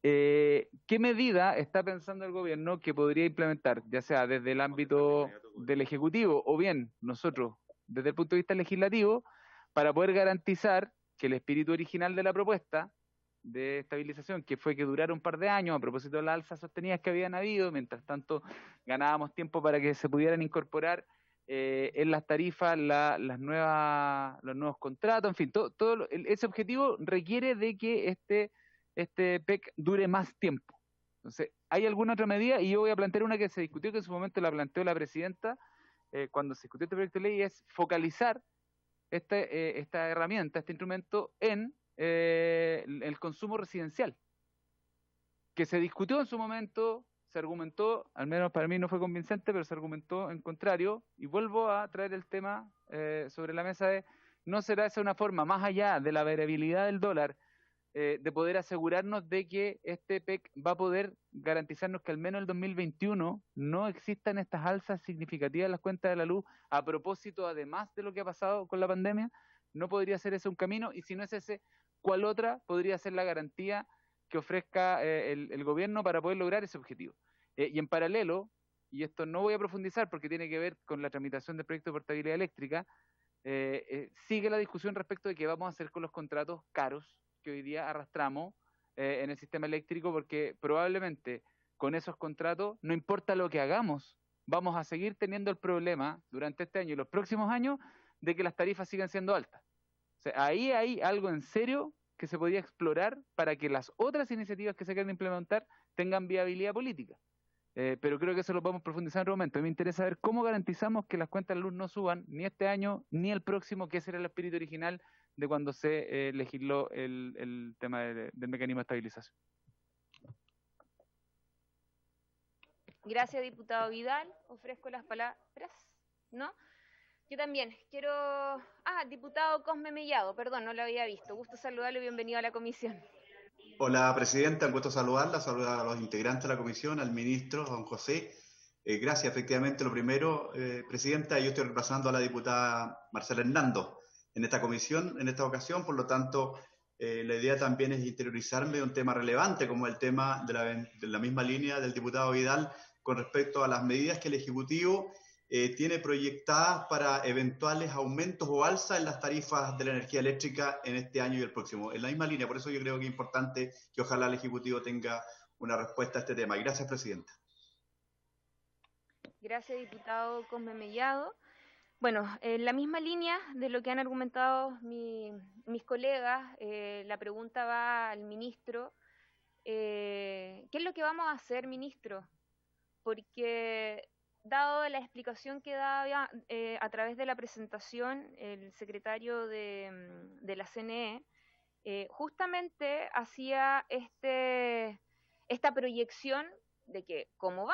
¿qué medida está pensando el gobierno que podría implementar, ya sea desde el ámbito del Ejecutivo o bien nosotros desde el punto de vista legislativo, para poder garantizar que el espíritu original de la propuesta de estabilización, que fue que durara un par de años a propósito de las alzas sostenidas que habían habido, mientras tanto ganábamos tiempo para que se pudieran incorporar en las tarifas los nuevos contratos, en fin, ese objetivo requiere de que este PEC dure más tiempo. Entonces, ¿hay alguna otra medida? Y yo voy a plantear una que se discutió, que en su momento la planteó la presidenta cuando se discutió este proyecto de ley, es focalizar esta herramienta, este instrumento en el consumo residencial, que se discutió en su momento, se argumentó, al menos para mí no fue convincente, pero se argumentó en contrario, y vuelvo a traer el tema sobre la mesa de, ¿no será esa una forma, más allá de la variabilidad del dólar, de poder asegurarnos de que este PEC va a poder garantizarnos que al menos el 2021 no existan estas alzas significativas en las cuentas de la luz, a propósito además de lo que ha pasado con la pandemia? ¿No podría ser ese un camino? Y si no es ese, ¿cuál otra podría ser la garantía que ofrezca el gobierno para poder lograr ese objetivo? Y en paralelo, y esto no voy a profundizar porque tiene que ver con la tramitación del proyecto de portabilidad eléctrica, sigue la discusión respecto de qué vamos a hacer con los contratos caros que hoy día arrastramos en el sistema eléctrico, porque probablemente con esos contratos, no importa lo que hagamos, vamos a seguir teniendo el problema durante este año y los próximos años de que las tarifas sigan siendo altas. O sea, ahí hay algo en serio que se podría explorar para que las otras iniciativas que se quieran implementar tengan viabilidad política. Pero creo que eso lo podemos profundizar en otro momento. A mí me interesa ver cómo garantizamos que las cuentas de luz no suban ni este año ni el próximo, que ese era el espíritu original de cuando se legisló el tema del mecanismo de estabilización. Gracias, diputado Vidal. Ofrezco las palabras, ¿no? Yo también quiero... diputado Cosme Mellado, perdón, no lo había visto. Gusto saludarlo y bienvenido a la comisión. Hola, presidenta, un gusto saludarla, saludar a los integrantes de la comisión, al ministro, don José. Gracias, efectivamente, lo primero, presidenta, yo estoy reemplazando a la diputada Marcela Hernando en esta comisión, en esta ocasión, por lo tanto, la idea también es interiorizarme de un tema relevante, como el tema de la misma línea del diputado Vidal con respecto a las medidas que el Ejecutivo tiene proyectadas para eventuales aumentos o alzas en las tarifas de la energía eléctrica en este año y el próximo. En la misma línea, por eso yo creo que es importante que ojalá el Ejecutivo tenga una respuesta a este tema. Gracias, presidenta. Gracias, diputado Cosme Mellado. Bueno, en la misma línea de lo que han argumentado mis colegas, la pregunta va al ministro. ¿Qué es lo que vamos a hacer, ministro? Porque dado la explicación que daba a través de la presentación el secretario de la CNE, justamente hacía esta proyección de que como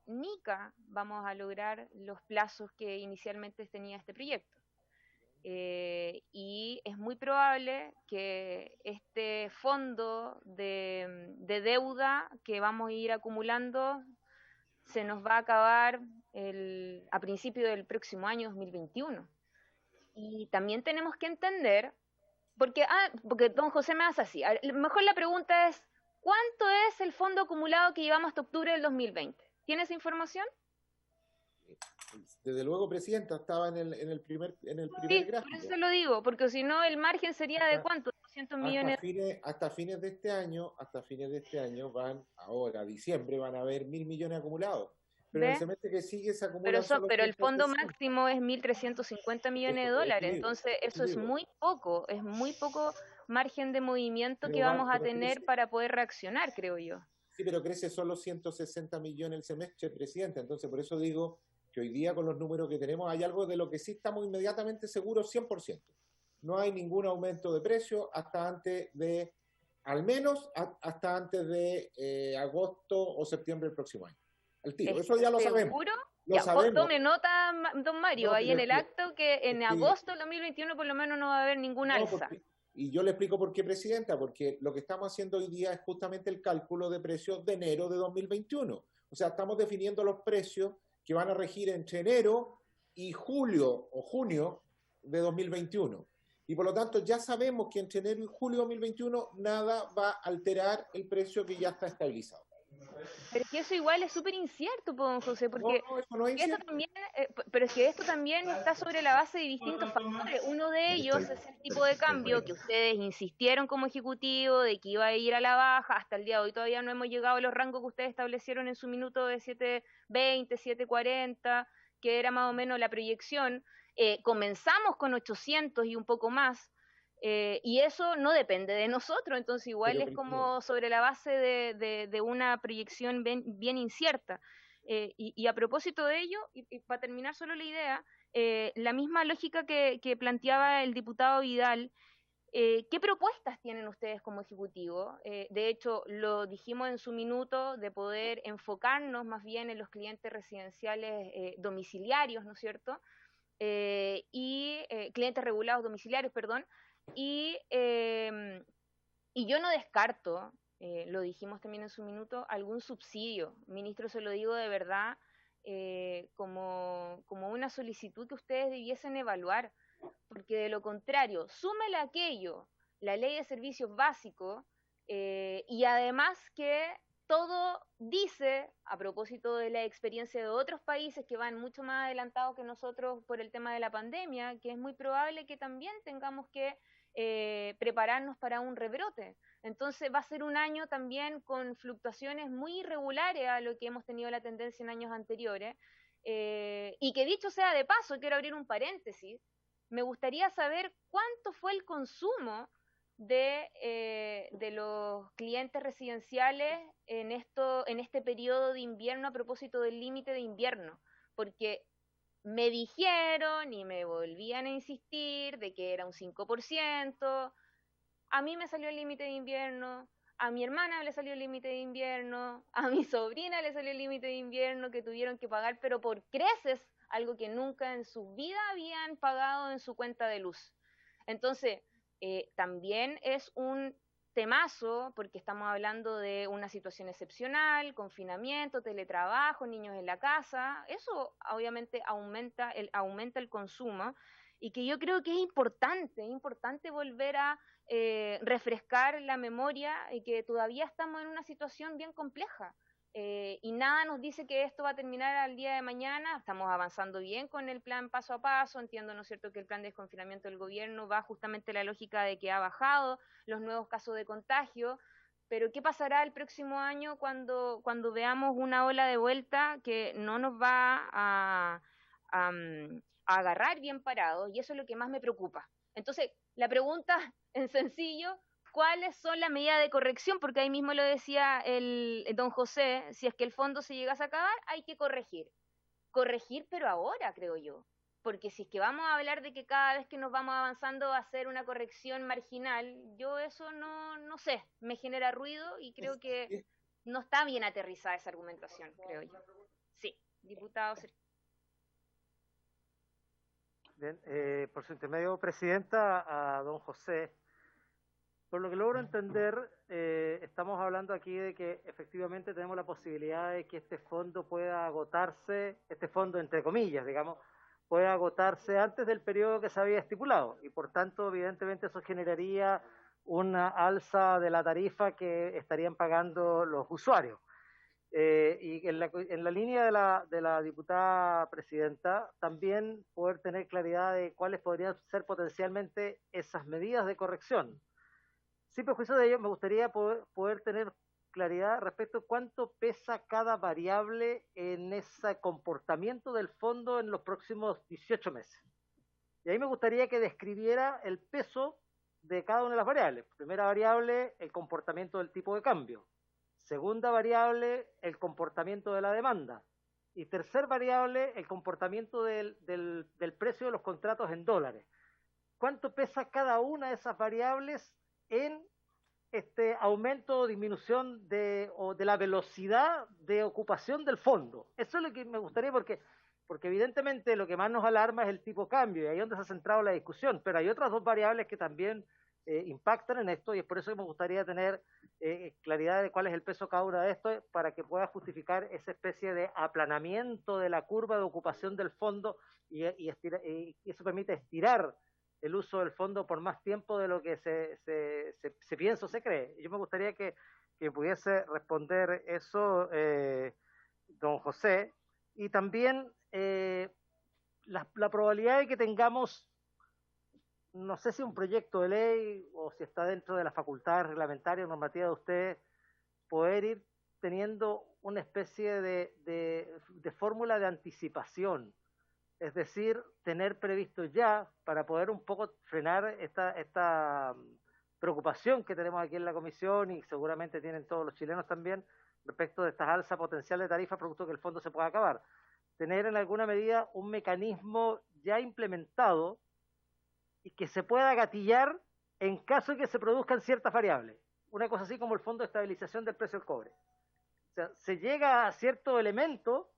nunca vamos a lograr los plazos que inicialmente tenía este proyecto. Y es muy probable que este fondo de deuda que vamos a ir acumulando se nos va a acabar a principio del próximo año 2021. Y también tenemos que entender, porque don José me hace así, mejor la pregunta es, ¿cuánto es el fondo acumulado que llevamos hasta octubre del 2020? ¿Tiene esa información? Desde luego, presidenta, estaba en el primer Sí, gráfico. por eso lo digo, porque si no el margen sería ¿de cuánto? 200 millones. Hasta fines de este año, ahora, diciembre, van a haber 1.000 millones acumulados. Pero en el semestre que sigue se acumulan pero el fondo máximo es 1.350 millones de dólares, entonces eso es muy poco margen de movimiento que vamos a tener para poder reaccionar, creo yo. Sí, pero crece solo 160 millones el semestre, presidente, entonces por eso digo que hoy día con los números que tenemos hay algo de lo que sí estamos inmediatamente seguros 100%. No hay ningún aumento de precio al menos hasta antes de agosto o septiembre del próximo año. Al tiro, eso ya lo sabemos. ¿Seguro? Tome nota, don Mario, ahí en el acto que en agosto del 2021 por lo menos no va a haber ningún alza. Y yo le explico por qué, presidenta, porque lo que estamos haciendo hoy día es justamente el cálculo de precios de enero de 2021. O sea, estamos definiendo los precios que van a regir entre enero y julio o junio de 2021. Y por lo tanto ya sabemos que entre enero y julio de 2021 nada va a alterar el precio que ya está estabilizado. Pero es que eso igual es súper incierto, don José, porque eso no es incierto. Pero es que esto también está sobre la base de distintos factores. Uno de ellos es el tipo de cambio que ustedes insistieron como ejecutivo de que iba a ir a la baja. Hasta el día de hoy todavía no hemos llegado a los rangos que ustedes establecieron en su minuto de 7.20, 7.40, que era más o menos la proyección. Comenzamos con 800 y un poco más. Y eso no depende de nosotros, entonces igual es como sobre la base de una proyección bien incierta. Y a propósito de ello, y para terminar solo la idea, la misma lógica que planteaba el diputado Vidal, ¿qué propuestas tienen ustedes como ejecutivo? De hecho, lo dijimos en su minuto de poder enfocarnos más bien en los clientes residenciales domiciliarios, ¿no es cierto? Y clientes regulados domiciliarios, perdón. Y yo no descarto, lo dijimos también en su minuto, algún subsidio. Ministro, se lo digo de verdad, como una solicitud que ustedes debiesen evaluar, porque de lo contrario, súmele aquello, la ley de servicios básicos, y además que todo dice, a propósito de la experiencia de otros países que van mucho más adelantados que nosotros por el tema de la pandemia, que es muy probable que también tengamos que prepararnos para un rebrote. Entonces va a ser un año también con fluctuaciones muy irregulares a lo que hemos tenido la tendencia en años anteriores. Y que dicho sea de paso, quiero abrir un paréntesis, me gustaría saber cuánto fue el consumo de los clientes residenciales en este periodo de invierno a propósito del límite de invierno, porque me dijeron y me volvían a insistir de que era un 5%, a mí me salió el límite de invierno, a mi hermana le salió el límite de invierno, a mi sobrina le salió el límite de invierno, que tuvieron que pagar, pero por creces, algo que nunca en su vida habían pagado en su cuenta de luz. Entonces, también es un temazo, porque estamos hablando de una situación excepcional, confinamiento, teletrabajo, niños en la casa. Eso obviamente aumenta el consumo, y que yo creo que es importante volver a refrescar la memoria, y que todavía estamos en una situación bien compleja. Y nada nos dice que esto va a terminar al día de mañana. Estamos avanzando bien con el plan paso a paso. Entiendo, ¿no es cierto?, que el plan de desconfinamiento del gobierno va justamente la lógica de que ha bajado los nuevos casos de contagio, pero ¿qué pasará el próximo año cuando veamos una ola de vuelta que no nos va a agarrar bien parados? Y eso es lo que más me preocupa. Entonces, la pregunta en sencillo: ¿cuáles son las medidas de corrección? Porque ahí mismo lo decía el don José, si es que el fondo se llegase a acabar, hay que corregir. Corregir, pero ahora, creo yo. Porque si es que vamos a hablar de que cada vez que nos vamos avanzando va a ser una corrección marginal, yo eso no sé, me genera ruido, y creo que no está bien aterrizada esa argumentación, creo yo. Sí, diputado Sergio. Bien, por su intermedio, presidenta, a don José. Por lo que logro entender, estamos hablando aquí de que efectivamente tenemos la posibilidad de que este fondo pueda agotarse, este fondo entre comillas, digamos, pueda agotarse antes del periodo que se había estipulado, y por tanto, evidentemente, eso generaría una alza de la tarifa que estarían pagando los usuarios. Y en la línea de la diputada presidenta, también poder tener claridad de cuáles podrían ser potencialmente esas medidas de corrección. Sin perjuicio de ello, me gustaría poder tener claridad respecto a cuánto pesa cada variable en ese comportamiento del fondo en los próximos 18 meses. Y ahí me gustaría que describiera el peso de cada una de las variables. Primera variable, el comportamiento del tipo de cambio. Segunda variable, el comportamiento de la demanda. Y tercer variable, el comportamiento del precio de los contratos en dólares. ¿Cuánto pesa cada una de esas variables en este aumento o disminución de la velocidad de ocupación del fondo? Eso es lo que me gustaría, porque evidentemente lo que más nos alarma es el tipo de cambio, y ahí es donde se ha centrado la discusión, pero hay otras dos variables que también impactan en esto, y es por eso que me gustaría tener claridad de cuál es el peso de cada una de estos, para que pueda justificar esa especie de aplanamiento de la curva de ocupación del fondo, y eso permite estirar el uso del fondo por más tiempo de lo que se piensa o se cree. Yo me gustaría que pudiese responder eso, don José, y también la probabilidad de que tengamos, no sé si un proyecto de ley o si está dentro de las facultades reglamentarias o normativas de ustedes, poder ir teniendo una especie de fórmula de anticipación. Es decir, tener previsto ya, para poder un poco frenar esta preocupación que tenemos aquí en la comisión, y seguramente tienen todos los chilenos también, respecto de estas alzas potenciales de tarifas producto que el fondo se pueda acabar. Tener en alguna medida un mecanismo ya implementado y que se pueda gatillar en caso de que se produzcan ciertas variables. Una cosa así como el Fondo de Estabilización del Precio del Cobre. O sea, se llega a cierto elemento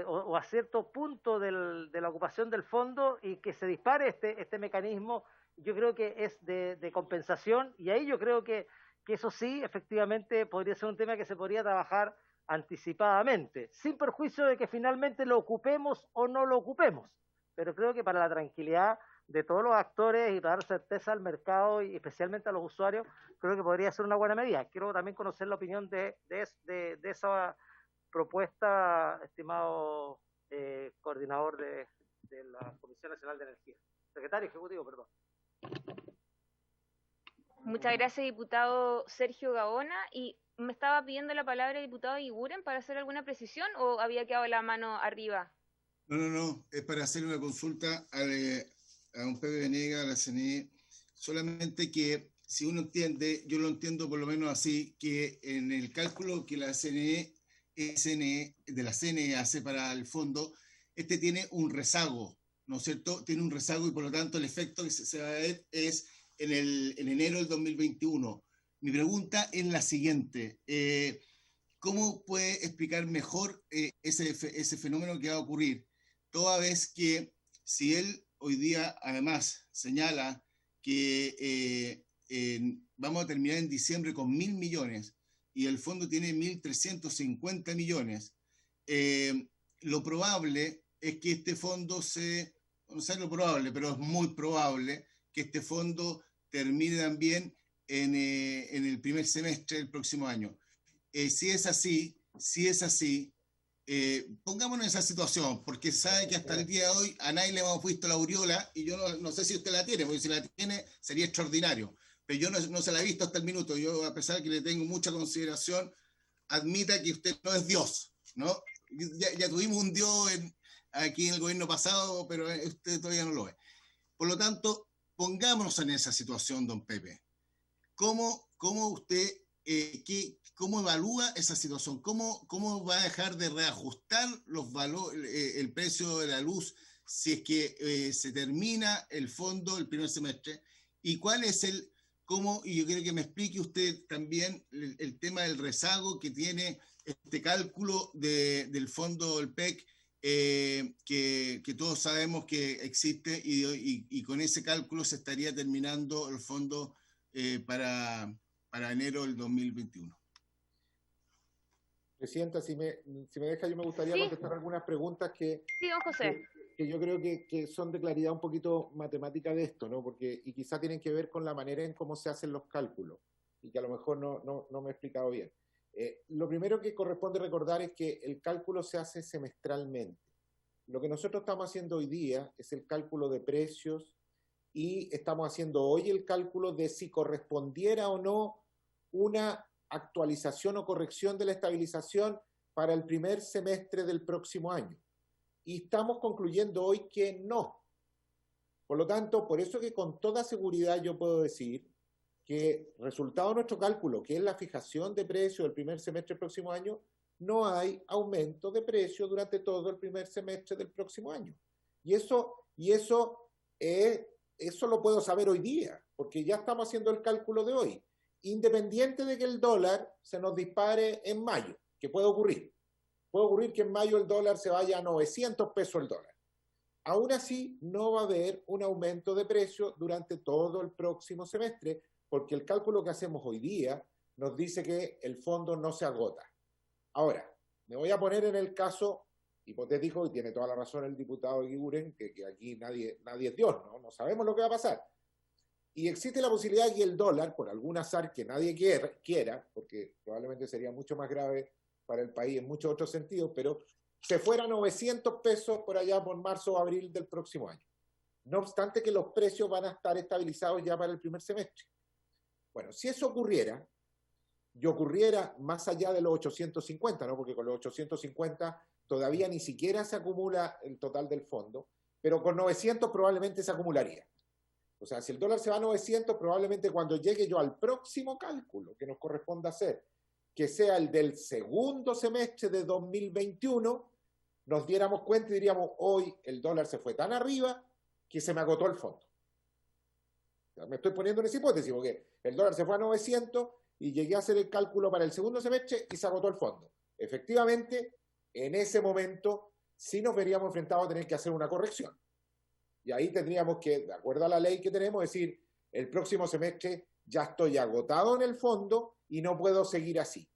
o a cierto punto de la ocupación del fondo, y que se dispare este mecanismo, yo creo que es de compensación, y ahí yo creo que eso sí, efectivamente, podría ser un tema que se podría trabajar anticipadamente, sin perjuicio de que finalmente lo ocupemos o no lo ocupemos. Pero creo que para la tranquilidad de todos los actores y para dar certeza al mercado y especialmente a los usuarios, creo que podría ser una buena medida. Quiero también conocer la opinión de esa propuesta, estimado coordinador de la Comisión Nacional de Energía. Secretario Ejecutivo, perdón. Muchas gracias, diputado Sergio Gaona. Y me estaba pidiendo la palabra el diputado Iguren para hacer alguna precisión, ¿o había quedado la mano arriba? No, es para hacer una consulta a un Pepe Venegas, a la CNE, solamente que si uno entiende, yo lo entiendo por lo menos así, que en el cálculo que la CNE hace para el fondo, tiene un rezago, ¿no es cierto? Tiene un rezago, y por lo tanto el efecto que se va a ver es en enero del 2021. Mi pregunta es la siguiente. ¿Cómo puede explicar mejor ese fenómeno que va a ocurrir? Toda vez que si él hoy día además señala que vamos a terminar en diciembre con 1.000 millones y el fondo tiene 1.350 millones, lo probable es que este fondo no sé lo probable, pero es muy probable que este fondo termine también en el primer semestre del próximo año. Si es así, pongámonos en esa situación, porque sabe que hasta el día de hoy a nadie le hemos visto la aureola, y yo no sé si usted la tiene, porque si la tiene sería extraordinario, pero yo no se la he visto hasta el minuto. Yo, a pesar de que le tengo mucha consideración, admita que usted no es Dios, ¿no? Ya tuvimos un Dios aquí en el gobierno pasado, pero usted todavía no lo es. Por lo tanto, pongámonos en esa situación, don Pepe. ¿Cómo usted, cómo evalúa esa situación? ¿Cómo va a dejar de reajustar los valores, el precio de la luz si es que se termina el fondo el primer semestre? ¿Y cuál es y yo quiero que me explique usted también el tema del rezago que tiene este cálculo del fondo del PEC, que todos sabemos que existe, y con ese cálculo se estaría terminando el fondo para enero del 2021. Presidenta, si me deja, yo me gustaría contestar algunas preguntas que don José. Que yo creo que son de claridad un poquito matemática de esto, ¿no? Y quizá tienen que ver con la manera en cómo se hacen los cálculos, y que a lo mejor no me he explicado bien. Lo primero que corresponde recordar es que el cálculo se hace semestralmente. Lo que nosotros estamos haciendo hoy día es el cálculo de precios, y estamos haciendo hoy el cálculo de si correspondiera o no una actualización o corrección de la estabilización para el primer semestre del próximo año. Y estamos concluyendo hoy que no. Por lo tanto, por eso que con toda seguridad yo puedo decir que resultado de nuestro cálculo, que es la fijación de precio del primer semestre del próximo año, no hay aumento de precio durante todo el primer semestre del próximo año. Y eso lo puedo saber hoy día, porque ya estamos haciendo el cálculo de hoy, independiente de que el dólar se nos dispare en mayo, que puede ocurrir. Puede ocurrir que en mayo el dólar se vaya a 900 pesos el dólar. Aún así, no va a haber un aumento de precio durante todo el próximo semestre, porque el cálculo que hacemos hoy día nos dice que el fondo no se agota. Ahora, me voy a poner en el caso hipotético, y tiene toda la razón el diputado Eguiguren, que aquí nadie es Dios, no sabemos lo que va a pasar. Y existe la posibilidad de que el dólar, por algún azar que nadie quiera, porque probablemente sería mucho más grave para el país en muchos otros sentidos, pero se fuera a 900 pesos por allá por marzo o abril del próximo año. No obstante que los precios van a estar estabilizados ya para el primer semestre. Bueno, si eso ocurriera, y ocurriera más allá de los 850, ¿no? Porque con los 850 todavía ni siquiera se acumula el total del fondo, pero con 900 probablemente se acumularía. O sea, si el dólar se va a 900, probablemente cuando llegue yo al próximo cálculo que nos corresponda hacer, que sea el del segundo semestre de 2021, nos diéramos cuenta y diríamos, hoy el dólar se fue tan arriba que se me agotó el fondo. O sea, me estoy poniendo en esa hipótesis, porque el dólar se fue a 900 y llegué a hacer el cálculo para el segundo semestre y se agotó el fondo. Efectivamente, en ese momento sí nos veríamos enfrentados a tener que hacer una corrección. Y ahí tendríamos que, de acuerdo a la ley que tenemos, decir, el próximo semestre ya estoy agotado en el fondo y no puedo seguir así.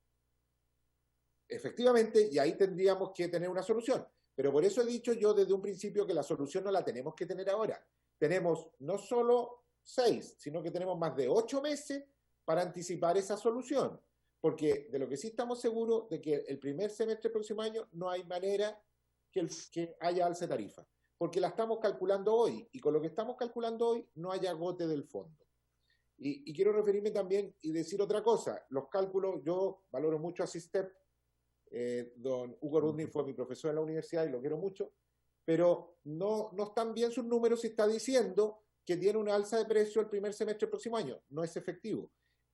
Efectivamente, y ahí tendríamos que tener una solución. Pero por eso he dicho yo desde un principio que la solución no la tenemos que tener ahora. Tenemos no solo 6, sino que tenemos más de 8 meses para anticipar esa solución. Porque de lo que sí estamos seguros de que el primer semestre del próximo año no hay manera que haya alza de tarifa. Porque la estamos calculando hoy, y con lo que estamos calculando hoy no hay agote del fondo. Y quiero referirme también y decir otra cosa. Los cálculos, yo valoro mucho a SISTEP, don Hugo Rudney fue mi profesor en la universidad y lo quiero mucho, pero no están bien sus números si está diciendo que tiene una alza de precio el primer semestre del próximo año. No es efectivo.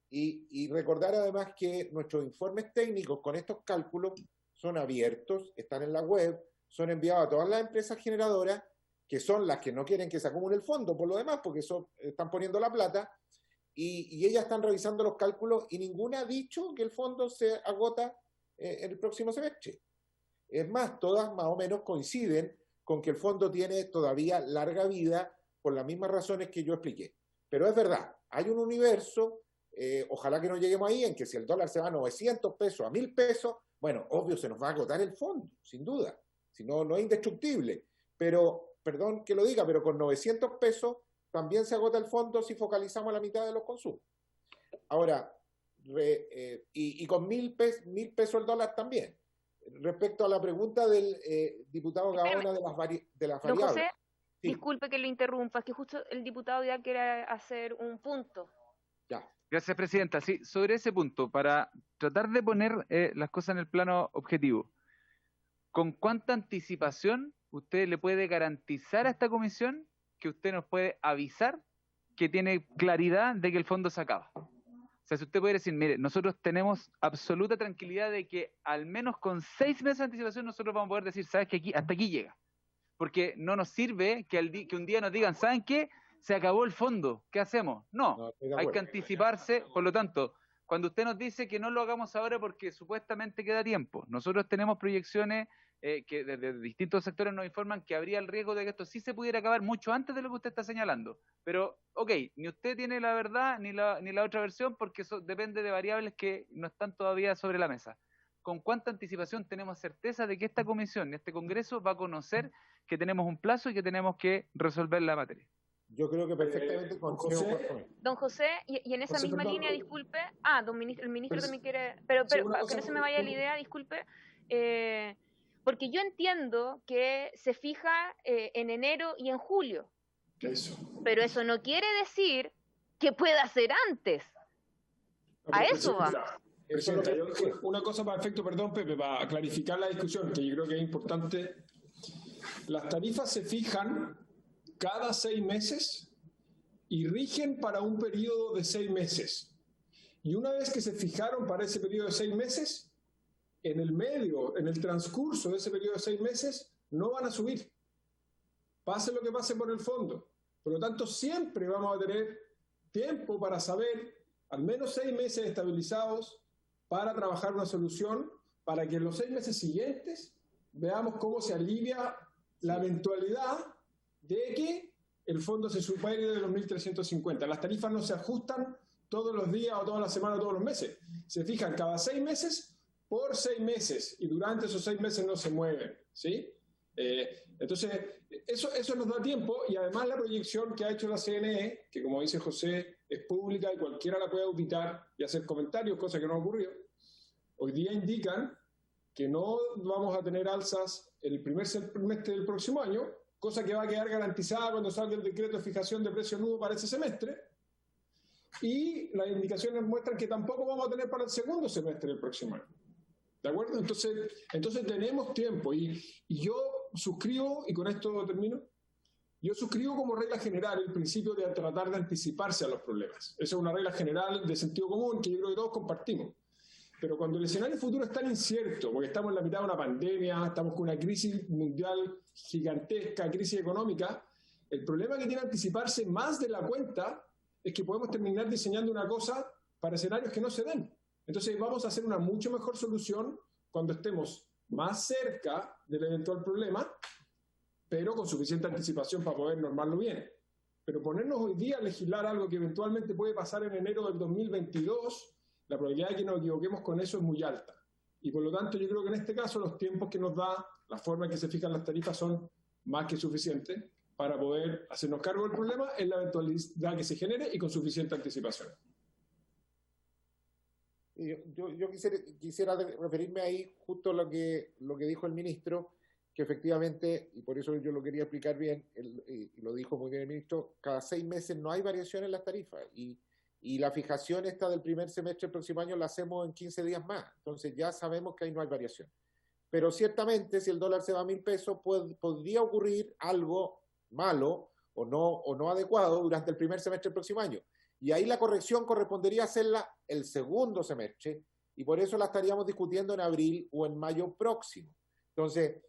Y recordar además que nuestros informes técnicos con estos cálculos son abiertos, están en la web, son enviados a todas las empresas generadoras, que son las que no quieren que se acumule el fondo, por lo demás, porque están poniendo la plata, y ellas están revisando los cálculos y ninguna ha dicho que el fondo se agota en el próximo semestre. Es más, todas más o menos coinciden con que el fondo tiene todavía larga vida por las mismas razones que yo expliqué. Pero es verdad, hay un universo, ojalá que no lleguemos ahí, en que si el dólar se va a 900 pesos, a 1000 pesos, bueno, obvio se nos va a agotar el fondo, sin duda. Si no, no es indestructible. Pero, perdón que lo diga, pero con 900 pesos también se agota el fondo si focalizamos la mitad de los consumos. Ahora, y con 1000 pesos el dólar también. Respecto a la pregunta del diputado Gaona de las variables. Don José, sí. Disculpe que lo interrumpa, es que justo el diputado ya quiere hacer un punto. Ya. Gracias, Presidenta. Sí, sobre ese punto, para tratar de poner las cosas en el plano objetivo, ¿con cuánta anticipación usted le puede garantizar a esta comisión que usted nos puede avisar que tiene claridad de que el fondo se acaba? O sea, si usted puede decir, mire, nosotros tenemos absoluta tranquilidad de que al menos con 6 meses de anticipación nosotros vamos a poder decir, sabes que aquí, hasta aquí llega. Porque no nos sirve que un día nos digan, ¿saben qué? Se acabó el fondo, ¿qué hacemos? No, hay que anticiparse. Por lo tanto, cuando usted nos dice que no lo hagamos ahora porque supuestamente queda tiempo, nosotros tenemos proyecciones que desde distintos sectores nos informan que habría el riesgo de que esto sí se pudiera acabar mucho antes de lo que usted está señalando. Pero, ok, ni usted tiene la verdad ni la otra versión porque eso depende de variables que no están todavía sobre la mesa. ¿Con cuánta anticipación tenemos certeza de que esta comisión, este Congreso, va a conocer que tenemos un plazo y que tenemos que resolver la materia? Yo creo que perfectamente con Don José, y en esa José, misma perdón, línea, disculpe, el ministro también quiere, pero sí, para que no se me vaya la idea, disculpe, porque yo entiendo que se fija en enero y en julio, Eso. pero eso no quiere decir que pueda ser antes. A eso va. Presidenta, yo dije una cosa para efecto, perdón, Pepe, para clarificar la discusión, que yo creo que es importante. Las tarifas se fijan cada 6 meses y rigen para un periodo de 6 meses. Y una vez que se fijaron para ese periodo de 6 meses, en el medio, en el transcurso de ese periodo de 6 meses, no van a subir. Pase lo que pase por el fondo. Por lo tanto, siempre vamos a tener tiempo para saber, al menos 6 meses estabilizados, para trabajar una solución, para que en los 6 meses siguientes veamos cómo se alivia la eventualidad de que el fondo se supere de los 1.350. Las tarifas no se ajustan todos los días o todas las semanas o todos los meses. Se fijan cada 6 meses por 6 meses y durante esos 6 meses no se mueven, ¿sí? Entonces, eso nos da tiempo y además la proyección que ha hecho la CNE, que como dice José, es pública y cualquiera la puede auditar y hacer comentarios, cosa que no ha ocurrido, hoy día indican que no vamos a tener alzas el primer semestre del próximo año, cosa que va a quedar garantizada cuando salga el decreto de fijación de precio nudo para ese semestre, y las indicaciones muestran que tampoco vamos a tener para el segundo semestre del próximo año. ¿De acuerdo? Entonces tenemos tiempo y yo suscribo, y con esto termino, yo suscribo como regla general el principio de tratar de anticiparse a los problemas. Esa es una regla general de sentido común que yo creo que todos compartimos. Pero cuando el escenario futuro es tan incierto, porque estamos en la mitad de una pandemia, estamos con una crisis mundial gigantesca, crisis económica, el problema que tiene anticiparse más de la cuenta es que podemos terminar diseñando una cosa para escenarios que no se den. Entonces vamos a hacer una mucho mejor solución cuando estemos más cerca del eventual problema, pero con suficiente anticipación para poder normarlo bien. Pero ponernos hoy día a legislar algo que eventualmente puede pasar en enero del 2022, la probabilidad de que nos equivoquemos con eso es muy alta. Y por lo tanto yo creo que en este caso los tiempos que nos da, la forma en que se fijan las tarifas son más que suficientes para poder hacernos cargo del problema en la eventualidad que se genere y con suficiente anticipación. Yo quisiera referirme ahí justo a lo que dijo el ministro, que efectivamente, y por eso yo lo quería explicar bien, y lo dijo muy bien el ministro, cada 6 meses no hay variación en las tarifas, y la fijación esta del primer semestre del próximo año la hacemos en 15 días más, entonces ya sabemos que ahí no hay variación. Pero ciertamente, si el dólar se va a 1.000 pesos, podría ocurrir algo malo o no adecuado durante el primer semestre del próximo año. Y ahí la corrección correspondería hacerla el segundo semestre, y por eso la estaríamos discutiendo en abril o en mayo próximo. Entonces,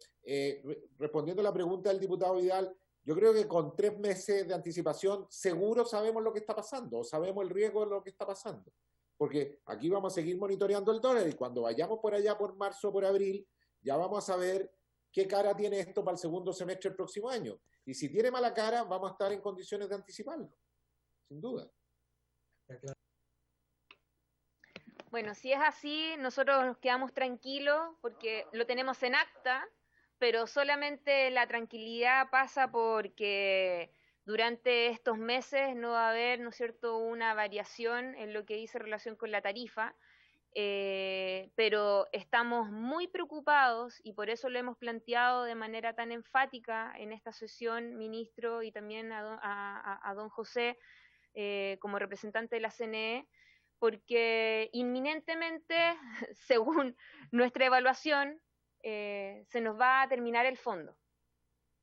respondiendo a la pregunta del diputado Vidal, Yo creo que con 3 meses de anticipación seguro sabemos lo que está pasando, o sabemos el riesgo de lo que está pasando. Porque aquí vamos a seguir monitoreando el dólar y cuando vayamos por allá por marzo o por abril, ya vamos a saber qué cara tiene esto para el segundo semestre del próximo año. Y si tiene mala cara, vamos a estar en condiciones de anticiparlo, sin duda. Bueno, si es así, nosotros nos quedamos tranquilos porque lo tenemos en acta, pero solamente la tranquilidad pasa porque durante estos meses no va a haber, ¿no es cierto?, una variación en lo que dice relación con la tarifa, pero estamos muy preocupados y por eso lo hemos planteado de manera tan enfática en esta sesión, ministro, y también a don José como representante de la CNE, porque inminentemente, según nuestra evaluación, se nos va a terminar el fondo.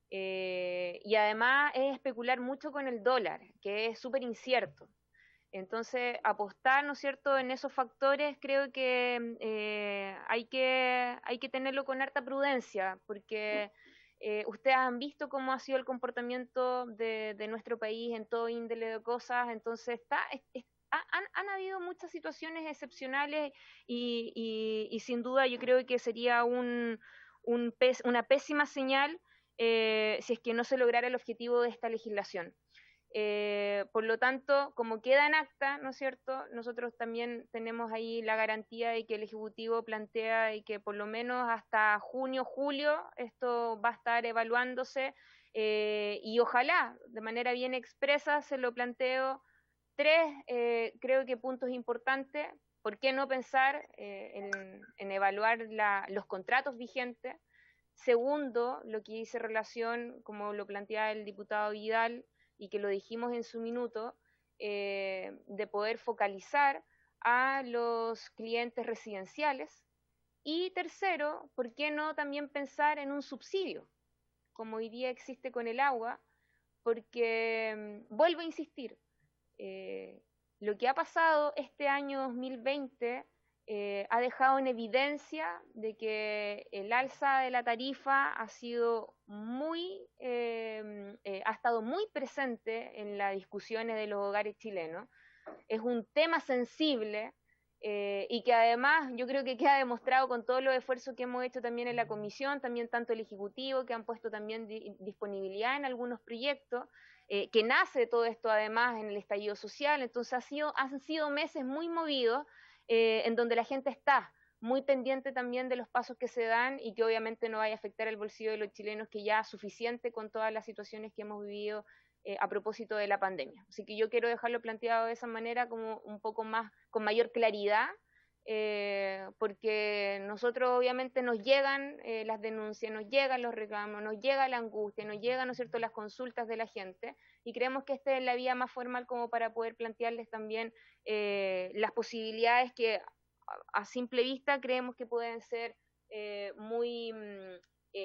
Y además es especular mucho con el dólar, que es súper incierto. Entonces, apostar, ¿no es cierto?, en esos factores creo que hay que tenerlo con harta prudencia, porque ustedes han visto cómo ha sido el comportamiento de nuestro país en todo índole de cosas, entonces han habido muchas situaciones excepcionales y sin duda yo creo que sería una pésima señal si es que no se lograra el objetivo de esta legislación. Por lo tanto, como queda en acta, ¿no es cierto?, nosotros también tenemos ahí la garantía de que el Ejecutivo plantea y que por lo menos hasta junio, julio, esto va a estar evaluándose y ojalá, de manera bien expresa, se lo planteo 3, creo que puntos importantes. ¿Por qué no pensar en evaluar los contratos vigentes? Segundo, lo que hice relación, como lo planteaba el diputado Vidal, y que lo dijimos en su minuto, de poder focalizar a los clientes residenciales. Y tercero, ¿por qué no también pensar en un subsidio, como hoy día existe con el agua? Porque, vuelvo a insistir, lo que ha pasado este año 2020 ha dejado en evidencia de que el alza de la tarifa ha sido ha estado muy presente en las discusiones de los hogares chilenos. Es un tema sensible y que además yo creo que queda demostrado con todos los esfuerzos que hemos hecho también en la comisión, también tanto el Ejecutivo, que han puesto también disponibilidad en algunos proyectos, que nace todo esto además en el estallido social. Entonces han sido meses muy movidos, en donde la gente está muy pendiente también de los pasos que se dan y que obviamente no vaya a afectar el bolsillo de los chilenos, que ya es suficiente con todas las situaciones que hemos vivido a propósito de la pandemia. Así que yo quiero dejarlo planteado de esa manera, como un poco más, con mayor claridad, porque nosotros obviamente nos llegan las denuncias, nos llegan los reclamos, nos llega la angustia, nos llegan, ¿no es cierto?, las consultas de la gente, y creemos que esta es la vía más formal como para poder plantearles también las posibilidades que a simple vista creemos que pueden ser muy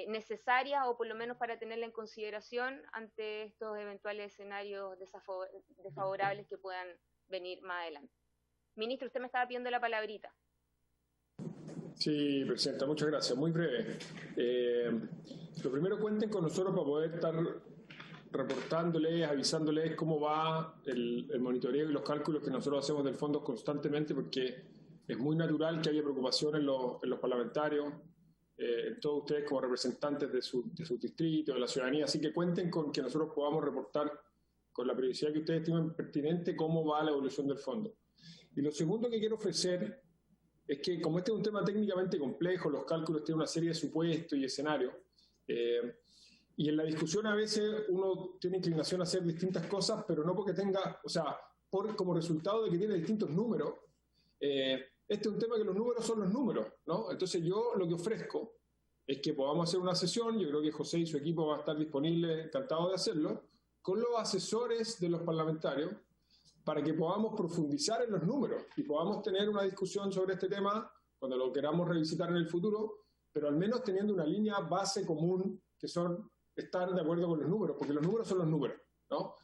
necesarias, o por lo menos para tenerla en consideración ante estos eventuales escenarios desfavorables que puedan venir más adelante. Ministro, usted me estaba pidiendo la palabrita. Sí, Presidenta, muchas gracias. Muy breve. Lo primero, cuenten con nosotros para poder estar reportándoles, avisándoles cómo va el monitoreo y los cálculos que nosotros hacemos del fondo constantemente, porque es muy natural que haya preocupación en los parlamentarios, en todos ustedes como representantes de su distrito, de la ciudadanía, así que cuenten con que nosotros podamos reportar con la periodicidad que ustedes estimen pertinente cómo va la evolución del fondo. Y lo segundo que quiero ofrecer es que, como este es un tema técnicamente complejo, los cálculos tienen una serie de supuestos y escenarios, y en la discusión a veces uno tiene inclinación a hacer distintas cosas, pero no porque tenga, o sea, como resultado de que tiene distintos números. Este es un tema que los números son los números, ¿no? Entonces yo lo que ofrezco es que podamos hacer una sesión, yo creo que José y su equipo van a estar disponibles, encantados de hacerlo, con los asesores de los parlamentarios, para que podamos profundizar en los números y podamos tener una discusión sobre este tema cuando lo queramos revisitar en el futuro, pero al menos teniendo una línea base común que son estar de acuerdo con los números, porque los números son los números, ¿no?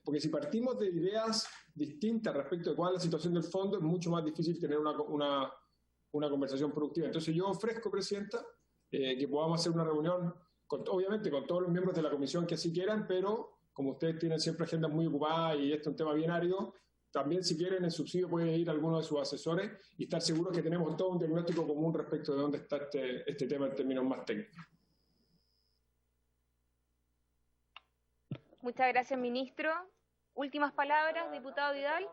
Porque si partimos de ideas distintas respecto de cuál es la situación del fondo, es mucho más difícil tener una conversación productiva. Entonces yo ofrezco, Presidenta, que podamos hacer una reunión obviamente con todos los miembros de la comisión que así quieran, pero como ustedes tienen siempre agendas muy ocupadas y esto es un tema bien árido, también si quieren en subsidio pueden ir a alguno de sus asesores y estar seguros que tenemos todo un diagnóstico común respecto de dónde está este tema en términos más técnicos. Muchas gracias, ministro. Últimas palabras, diputado Vidal.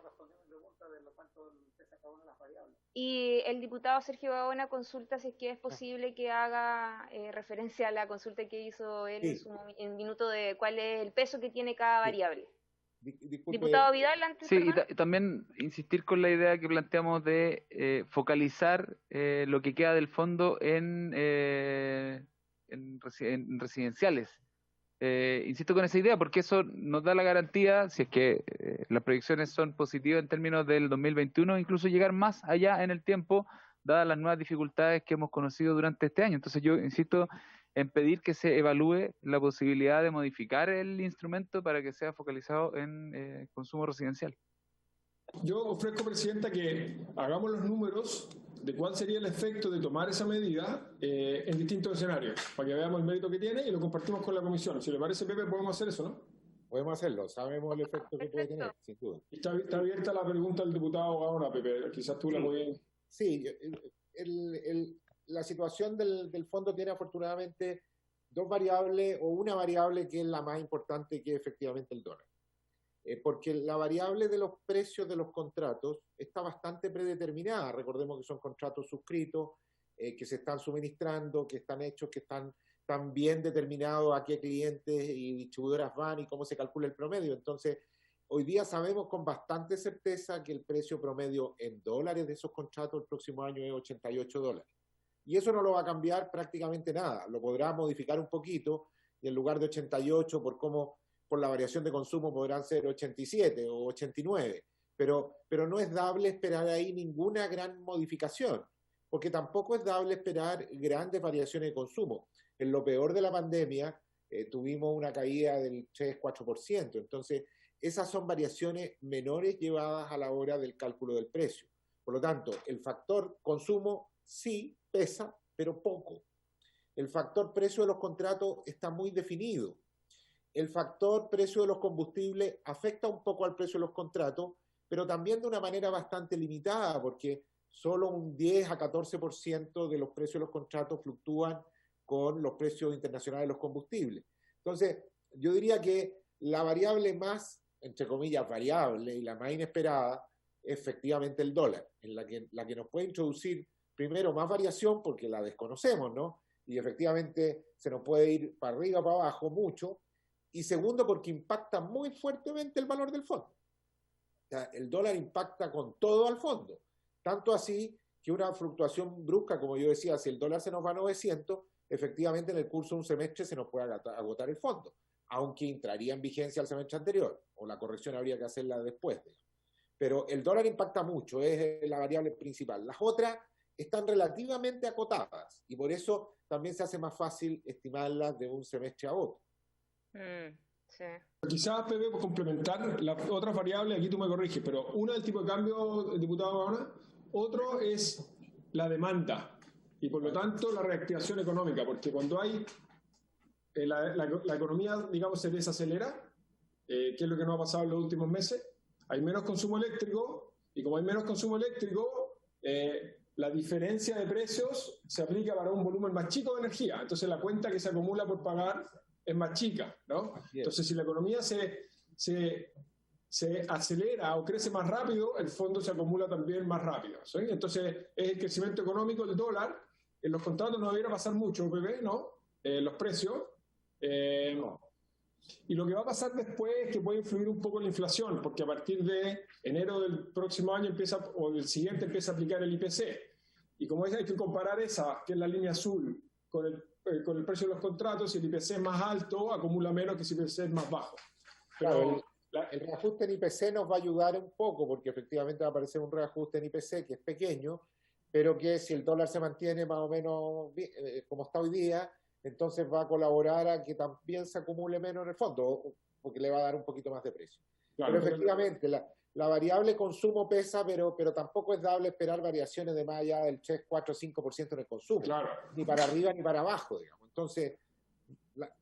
Y el diputado Sergio Gaona consulta si es que es posible que haga referencia a la consulta que hizo él en minuto de cuál es el peso que tiene cada variable. Disculpe. Diputado Vidal, antes. Sí, y también insistir con la idea que planteamos de focalizar lo que queda del fondo en residenciales. Insisto con esa idea porque eso nos da la garantía, si es que las proyecciones son positivas en términos del 2021, incluso llegar más allá en el tiempo, dadas las nuevas dificultades que hemos conocido durante este año. Entonces yo insisto en pedir que se evalúe la posibilidad de modificar el instrumento para que sea focalizado en consumo residencial. Yo ofrezco, Presidenta, que hagamos los números de cuál sería el efecto de tomar esa medida en distintos escenarios, para que veamos el mérito que tiene y lo compartimos con la comisión. Si le parece, Pepe, podemos hacer eso, ¿no? Podemos hacerlo, sabemos el efecto que puede tener, sin duda. Está abierta la pregunta del diputado Gaona, Pepe, quizás tú la podías... Sí, la situación del fondo tiene afortunadamente dos variables, o una variable que es la más importante, que es efectivamente el dólar. Porque la variable de los precios de los contratos está bastante predeterminada. Recordemos que son contratos suscritos, que se están suministrando, que están hechos, que están tan bien determinados a qué clientes y distribuidoras van y cómo se calcula el promedio. Entonces, hoy día sabemos con bastante certeza que el precio promedio en dólares de esos contratos el próximo año es $88. Y eso no lo va a cambiar prácticamente nada. Lo podrá modificar un poquito y en lugar de 88 por la variación de consumo podrán ser 87 o 89, pero no es dable esperar ahí ninguna gran modificación, porque tampoco es dable esperar grandes variaciones de consumo. En lo peor de la pandemia tuvimos una caída del 3-4%, entonces esas son variaciones menores llevadas a la hora del cálculo del precio. Por lo tanto, el factor consumo sí pesa, pero poco. El factor precio de los contratos está muy definido. El factor precio de los combustibles afecta un poco al precio de los contratos, pero también de una manera bastante limitada, porque solo un 10 a 14% de los precios de los contratos fluctúan con los precios internacionales de los combustibles. Entonces, yo diría que la variable más, entre comillas, variable y la más inesperada, es efectivamente el dólar, en la que nos puede introducir, primero, más variación, porque la desconocemos, ¿no? Y efectivamente se nos puede ir para arriba o para abajo mucho, y segundo, porque impacta muy fuertemente el valor del fondo. O sea, el dólar impacta con todo al fondo. Tanto así que una fluctuación brusca, como yo decía, si el dólar se nos va a 900, efectivamente en el curso de un semestre se nos puede agotar el fondo, aunque entraría en vigencia el semestre anterior, o la corrección habría que hacerla después. Pero el dólar impacta mucho, es la variable principal. Las otras están relativamente acotadas, y por eso también se hace más fácil estimarlas de un semestre a otro. Sí. Quizás, Pepe, por complementar las otras variables, aquí tú me corriges, pero una del tipo de cambio, diputado Gaona, otro es la demanda y por lo tanto la reactivación económica, porque cuando hay la economía, digamos, se desacelera, que es lo que nos ha pasado en los últimos meses, hay menos consumo eléctrico y como hay menos consumo eléctrico, la diferencia de precios se aplica para un volumen más chico de energía, entonces la cuenta que se acumula por pagar es más chica, ¿no? Entonces, si la economía se acelera o crece más rápido, el fondo se acumula también más rápido, ¿sí? Entonces, es el crecimiento económico del dólar. En los contratos no debiera pasar mucho, Pepe, ¿no? Los precios. Y lo que va a pasar después es que puede influir un poco la inflación, porque a partir de enero del próximo año o del siguiente empieza a aplicar el IPC. Y como hay que comparar esa, que es la línea azul, con el precio de los contratos, si el IPC es más alto, acumula menos que si el IPC es más bajo. Pero claro, el reajuste en IPC nos va a ayudar un poco, porque efectivamente va a aparecer un reajuste en IPC que es pequeño, pero que si el dólar se mantiene más o menos como está hoy día, entonces va a colaborar a que también se acumule menos en el fondo, porque le va a dar un poquito más de precio. Claro, pero efectivamente, la variable consumo pesa, pero tampoco es dable esperar variaciones de más allá del 3, 4, 5% en el consumo. Claro. Ni para arriba ni para abajo, digamos. Entonces,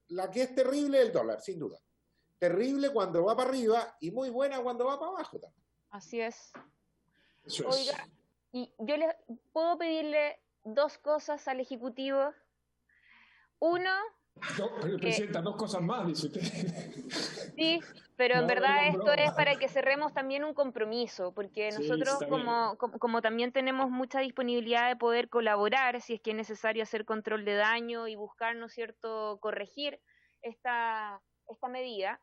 La que es terrible es el dólar, sin duda. Terrible cuando va para arriba y muy buena cuando va para abajo también. Así es. Eso es. Oiga, y yo les puedo pedirle dos cosas al Ejecutivo. Uno, Presidenta, dos cosas más, dice usted. sí, pero en No, verdad no, esto broma. es para que cerremos también un compromiso, porque Sí, nosotros está bien. como también tenemos mucha disponibilidad de poder colaborar si es que es necesario hacer control de daño y buscar, ¿no es cierto?, corregir esta medida.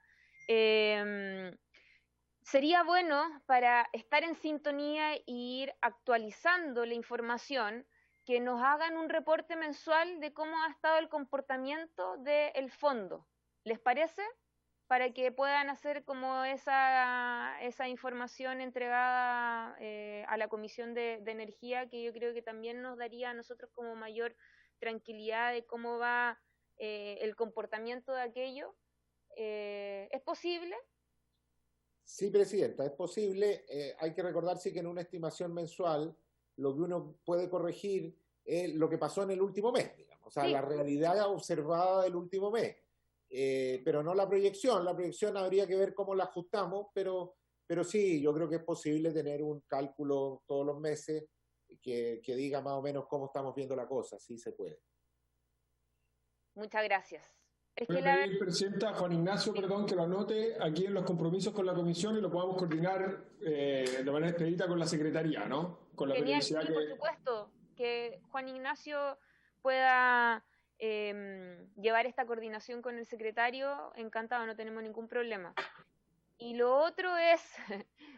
Sería bueno para estar en sintonía e ir actualizando la información, que nos hagan un reporte mensual de cómo ha estado el comportamiento del fondo. ¿Les parece? Para que puedan hacer como esa información entregada a la Comisión de Energía, que yo creo que también nos daría a nosotros como mayor tranquilidad de cómo va el comportamiento de aquello. ¿Es posible? Sí, Presidenta, es posible. Hay que recordar sí que en una estimación mensual lo que uno puede corregir es lo que pasó en el último mes, digamos. O sea, Sí. la realidad observada del último mes. Pero no la proyección. La proyección habría que ver cómo la ajustamos, pero sí, yo creo que es posible tener un cálculo todos los meses que diga más o menos cómo estamos viendo la cosa. Sí se puede. Muchas gracias. Es Voy que a pedir, Presidenta, a Juan Ignacio, perdón, que lo anote aquí en los compromisos con la comisión y lo podamos coordinar de manera expedita con la Secretaría, ¿no? Con la genial, periodicidad sí, por que... supuesto, que Juan Ignacio pueda llevar esta coordinación con el secretario, encantado, no tenemos ningún problema. Y lo otro es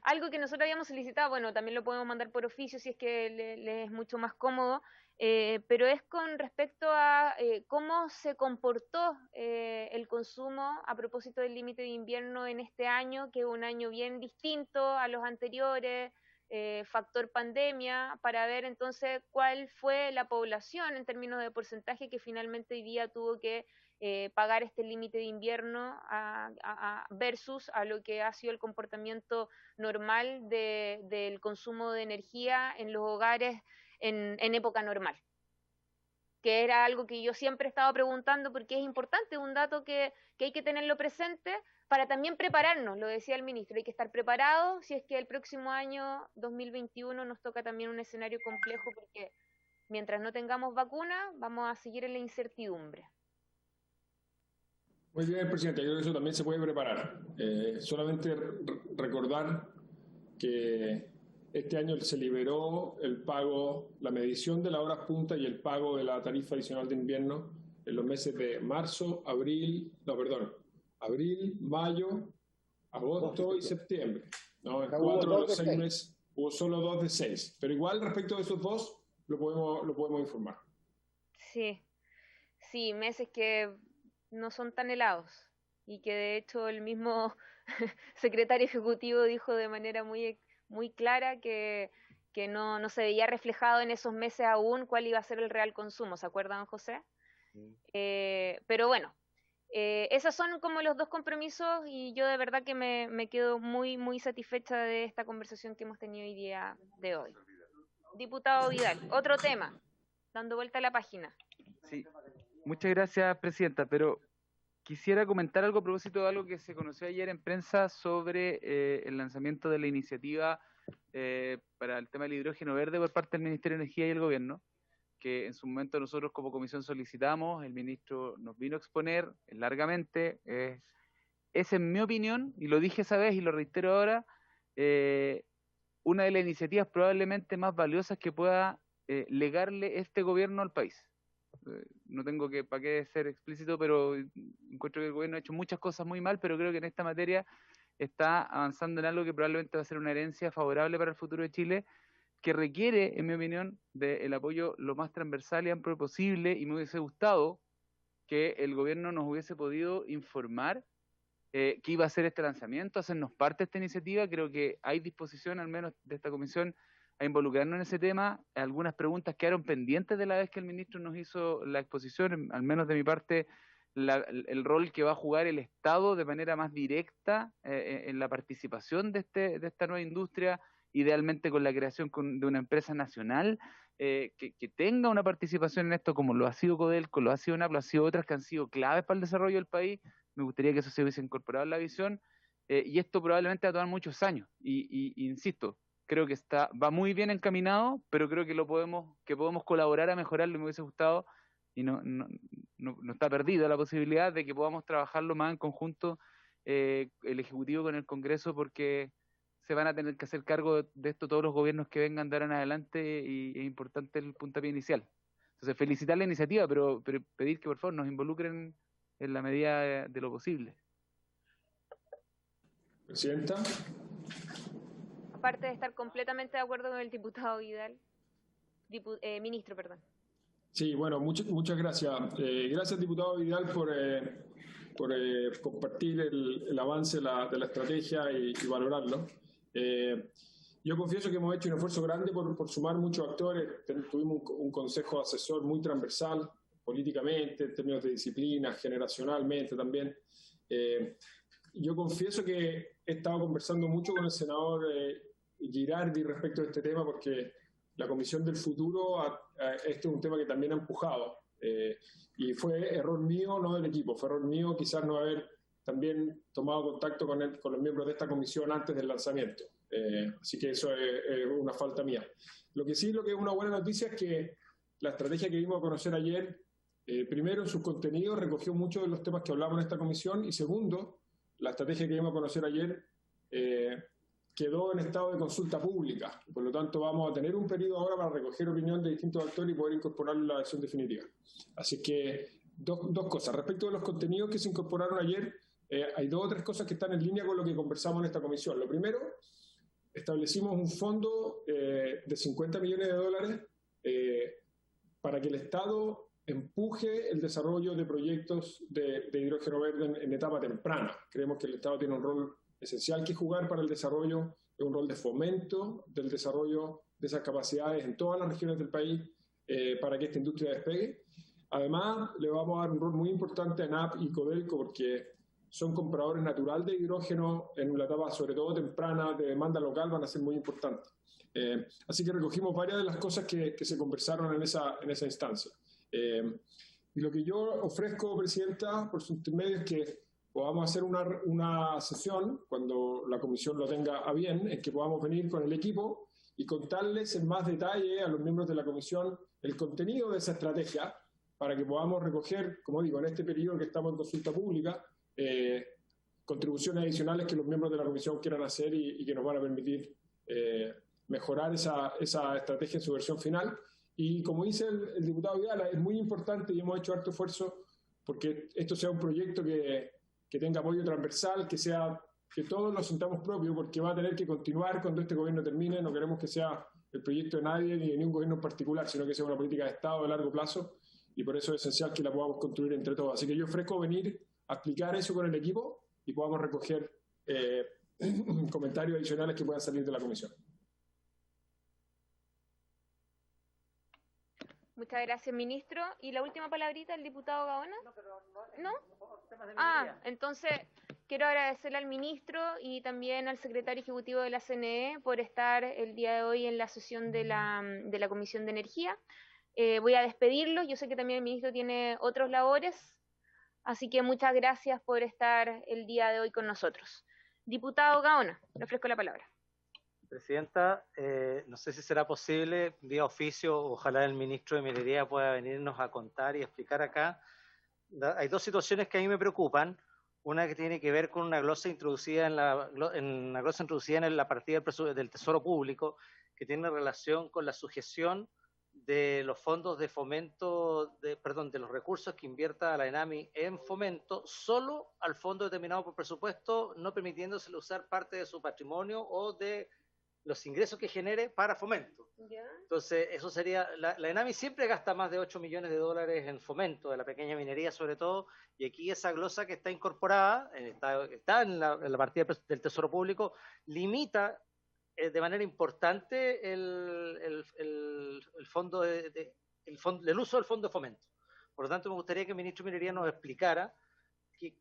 algo que nosotros habíamos solicitado, bueno, también lo podemos mandar por oficio si es que le es mucho más cómodo, pero es con respecto a cómo se comportó el consumo a propósito del límite de invierno en este año, que es un año bien distinto a los anteriores, factor pandemia, para ver entonces cuál fue la población en términos de porcentaje que finalmente hoy día tuvo que pagar este límite de invierno versus a lo que ha sido el comportamiento normal del consumo de energía en los hogares en época normal, que era algo que yo siempre he estado preguntando porque es importante, un dato que hay que tenerlo presente para también prepararnos, lo decía el ministro, hay que estar preparados si es que el próximo año 2021 nos toca también un escenario complejo, porque mientras no tengamos vacuna vamos a seguir en la incertidumbre. Muy bien, Presidenta, yo creo que eso también se puede preparar. Solamente recordar que este año se liberó el pago, la medición de las horas punta y el pago de la tarifa adicional de invierno en los meses de marzo, abril, mayo, agosto y septiembre. ¿No? En 4 de los 6 meses hubo solo 2 de 6. Pero igual respecto de esos dos lo podemos informar. Sí, meses que no son tan helados y que de hecho el mismo secretario ejecutivo dijo de manera muy clara que no se veía reflejado en esos meses aún cuál iba a ser el real consumo, ¿se acuerdan, José? Sí. Pero bueno, esos son como los dos compromisos y yo de verdad que me quedo muy satisfecha de esta conversación que hemos tenido hoy día de hoy. Diputado Vidal, otro tema, dando vuelta a la página. Sí, muchas gracias, Presidenta, pero quisiera comentar algo a propósito de algo que se conoció ayer en prensa sobre el lanzamiento de la iniciativa para el tema del hidrógeno verde por parte del Ministerio de Energía y el Gobierno, que en su momento nosotros como comisión solicitamos, el ministro nos vino a exponer largamente. Es en mi opinión, y lo dije esa vez y lo reitero ahora, una de las iniciativas probablemente más valiosas que pueda legarle este gobierno al país. No tengo para qué ser explícito, pero encuentro que el gobierno ha hecho muchas cosas muy mal, pero creo que en esta materia está avanzando en algo que probablemente va a ser una herencia favorable para el futuro de Chile, que requiere, en mi opinión, del apoyo lo más transversal y amplio posible, y me hubiese gustado que el gobierno nos hubiese podido informar que iba a hacer este lanzamiento, hacernos parte de esta iniciativa. Creo que hay disposición, al menos de esta comisión, a involucrarnos en ese tema. Algunas preguntas quedaron pendientes de la vez que el ministro nos hizo la exposición, al menos de mi parte, el rol que va a jugar el Estado de manera más directa en la participación de esta nueva industria, idealmente con la creación de una empresa nacional que tenga una participación en esto, como lo ha sido Codelco, lo ha sido NAP, lo ha sido otras que han sido claves para el desarrollo del país. Me gustaría que eso se hubiese incorporado en la visión, y esto probablemente va a tomar muchos años, y insisto, creo que va muy bien encaminado, pero creo que podemos colaborar a mejorarlo. Me hubiese gustado, y no está perdida la posibilidad de que podamos trabajarlo más en conjunto, el Ejecutivo con el Congreso, porque se van a tener que hacer cargo de esto todos los gobiernos que vengan de ahora en adelante, y es importante el puntapié inicial. Entonces, felicitar la iniciativa, pero pedir que por favor nos involucren en la medida de lo posible. Presidenta. Aparte de estar completamente de acuerdo con el diputado Vidal, ministro, perdón. Sí, bueno, muchas gracias. Gracias, diputado Vidal, por compartir el avance de la estrategia y valorarlo. Yo confieso que hemos hecho un esfuerzo grande por sumar muchos actores. Tuvimos un consejo asesor muy transversal, políticamente, en términos de disciplina, generacionalmente también. Yo confieso que he estado conversando mucho con el senador Girardi respecto a este tema, porque la Comisión del Futuro, este es un tema que también ha empujado. Y fue error mío, no del equipo, fue error mío quizás no haber también tomado contacto con los miembros de esta comisión antes del lanzamiento. Así que eso es una falta mía. Lo que es una buena noticia es que la estrategia que vimos a conocer ayer, primero en sus contenidos recogió muchos de los temas que hablamos en esta comisión, y segundo, la estrategia que vimos a conocer ayer quedó en estado de consulta pública. Por lo tanto, vamos a tener un periodo ahora para recoger opinión de distintos actores y poder incorporarlo en la versión definitiva. Así que dos cosas. Respecto de los contenidos que se incorporaron ayer, hay 2 o 3 cosas que están en línea con lo que conversamos en esta comisión. Lo primero, establecimos un fondo de $50 millones para que el Estado empuje el desarrollo de proyectos de hidrógeno verde en etapa temprana. Creemos que el Estado tiene un rol esencial que jugar para el desarrollo, es un rol de fomento del desarrollo de esas capacidades en todas las regiones del país, para que esta industria despegue. Además, le vamos a dar un rol muy importante a NAP y Codelco, porque son compradores natural de hidrógeno en una etapa, sobre todo temprana, de demanda local, van a ser muy importantes. Así que recogimos varias de las cosas que se conversaron en esa instancia. Y lo que yo ofrezco, Presidenta, por su intermedio, es que podamos hacer una sesión, cuando la comisión lo tenga a bien, en que podamos venir con el equipo y contarles en más detalle a los miembros de la comisión el contenido de esa estrategia, para que podamos recoger, como digo, en este periodo que estamos en consulta pública, contribuciones adicionales que los miembros de la comisión quieran hacer y que nos van a permitir mejorar esa estrategia en su versión final. Y como dice el diputado Vidal, es muy importante, y hemos hecho harto esfuerzo porque esto sea un proyecto que tenga apoyo transversal, que todos lo sintamos propio, porque va a tener que continuar cuando este gobierno termine. No queremos que sea el proyecto de nadie ni de ningún gobierno en particular, sino que sea una política de Estado de largo plazo, y por eso es esencial que la podamos construir entre todos. Así que yo ofrezco venir a explicar eso con el equipo y podamos recoger comentarios adicionales que puedan salir de la comisión. Muchas gracias, ministro. ¿Y la última palabrita, el diputado Gaona? ¿No? Entonces quiero agradecerle al ministro y también al secretario ejecutivo de la CNE por estar el día de hoy en la sesión de la Comisión de Energía. Voy a despedirlos. Yo sé que también el ministro tiene otras labores, así que muchas gracias por estar el día de hoy con nosotros. Diputado Gaona, le ofrezco la palabra. Presidenta, no sé si será posible, vía oficio, ojalá el ministro de Minería pueda venirnos a contar y explicar acá. Hay 2 situaciones que a mí me preocupan. Una que tiene que ver con una glosa introducida en la partida del Tesoro Público, que tiene relación con la sujeción de los fondos de fomento, de los recursos que invierta la ENAMI en fomento, solo al fondo determinado por presupuesto, no permitiéndosele usar parte de su patrimonio o de los ingresos que genere para fomento. ¿Ya? Entonces, eso sería, la ENAMI siempre gasta más de $8 millones en fomento, de la pequeña minería sobre todo, y aquí esa glosa que está incorporada, está en la partida del Tesoro Público, limita de manera importante el uso del fondo de fomento. Por lo tanto, me gustaría que el ministro de Minería nos explicara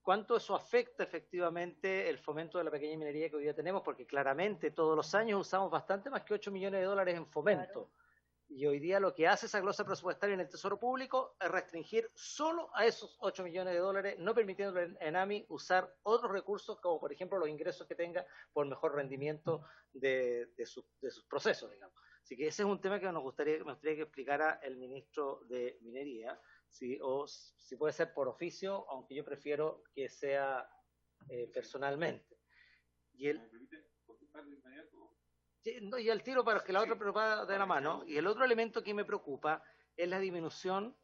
cuánto eso afecta efectivamente el fomento de la pequeña minería que hoy día tenemos, porque claramente todos los años usamos bastante más que 8 millones de dólares en fomento. Claro. Y hoy día lo que hace esa glosa presupuestaria en el Tesoro Público es restringir solo a esos 8 millones de dólares, no permitiendo en ENAMI usar otros recursos, como por ejemplo los ingresos que tenga por mejor rendimiento de sus procesos, digamos. Así que ese es un tema que me gustaría que explicara el ministro de Minería, ¿sí? O si puede ser por oficio, aunque yo prefiero que sea personalmente. Y el tiro para que la otra preocupa de la mano. Y el otro elemento que me preocupa es la disminución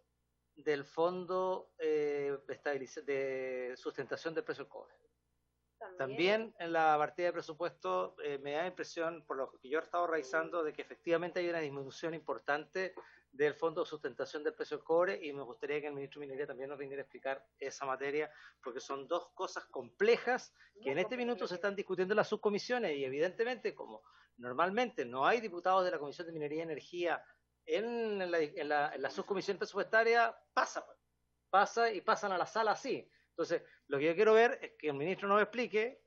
del fondo de sustentación del precio del cobre. También en la partida de presupuesto me da la impresión, por lo que yo he estado revisando, de que efectivamente hay una disminución importante del fondo de sustentación del precio del cobre, y me gustaría que el ministro de Minería también nos viniera a explicar esa materia, porque son dos cosas complejas que en este minuto se están discutiendo en las subcomisiones, y evidentemente, como normalmente no hay diputados de la Comisión de Minería y Energía en la subcomisión presupuestaria, pasa y pasan a la sala así. Entonces, lo que yo quiero ver es que el ministro nos explique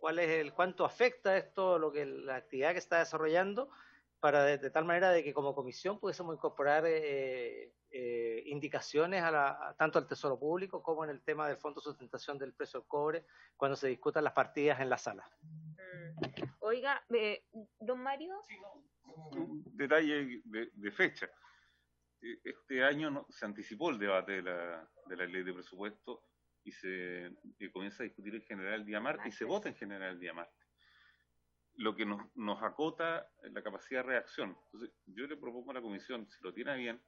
cuánto afecta esto, la actividad que está desarrollando, para de tal manera de que como comisión pudiésemos incorporar indicaciones tanto al Tesoro Público como en el tema del Fondo de Sustentación del Precio del Cobre cuando se discutan las partidas en la sala. Oiga, don Mario. Sí, no. Un detalle de fecha. Este año se anticipó el debate de la ley de presupuesto y se comienza a discutir en general el día martes y se vota en general el día martes. Lo que nos acota la capacidad de reacción. Entonces, yo le propongo a la comisión, si lo tiene bien,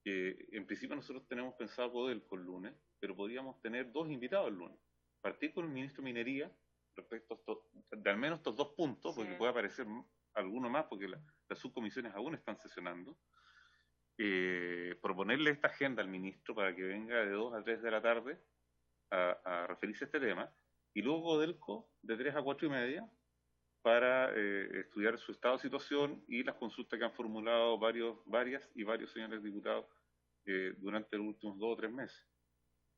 que en principio nosotros tenemos pensado Codelco el lunes, pero podríamos tener 2 invitados el lunes. Partir con el ministro de Minería respecto de al menos estos 2 puntos, porque puede aparecer alguno más, porque las subcomisiones aún están sesionando. Proponerle esta agenda al ministro para que venga de 2 a 3 de la tarde a referirse a este tema, y luego Codelco de 3 a 4 y media para estudiar su estado de situación y las consultas que han formulado varios señores diputados durante los últimos 2 o 3 meses.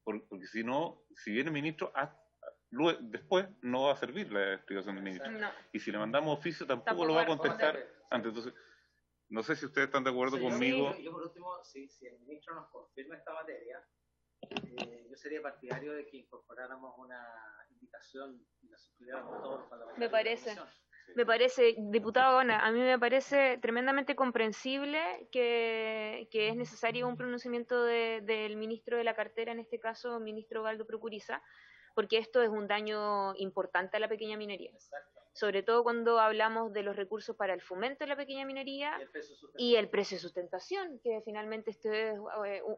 Porque si no, si viene el ministro, después no va a servir la explicación del ministro. No. Y si le mandamos oficio, tampoco lo va a contestar antes. Entonces, no sé si ustedes están de acuerdo conmigo. Yo por último, si el ministro nos confirma esta materia, yo sería partidario de que incorporáramos una invitación y la suscribiéramos a todos los parlamentarios. Me parece, diputado Bona, a mí me parece tremendamente comprensible que es necesario un pronunciamiento del ministro de la cartera, en este caso, ministro Galdo Procuriza, porque esto es un daño importante a la pequeña minería. Exacto. Sobre todo cuando hablamos de los recursos para el fomento de la pequeña minería y el precio de sustentación, que finalmente esto es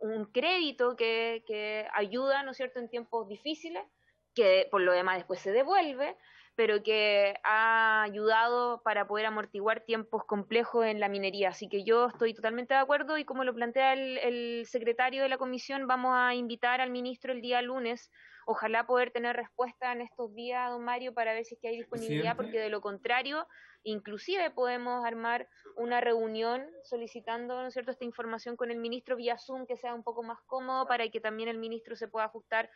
un crédito que ayuda, ¿no es cierto?, en tiempos difíciles, que por lo demás después se devuelve, pero que ha ayudado para poder amortiguar tiempos complejos en la minería. Así que yo estoy totalmente de acuerdo, y como lo plantea el secretario de la comisión, vamos a invitar al ministro el día lunes. Ojalá poder tener respuesta en estos días, don Mario, para ver si es que hay disponibilidad, porque de lo contrario, inclusive podemos armar una reunión solicitando, ¿no es cierto?, esta información con el ministro vía Zoom, que sea un poco más cómodo para que también el ministro se pueda ajustar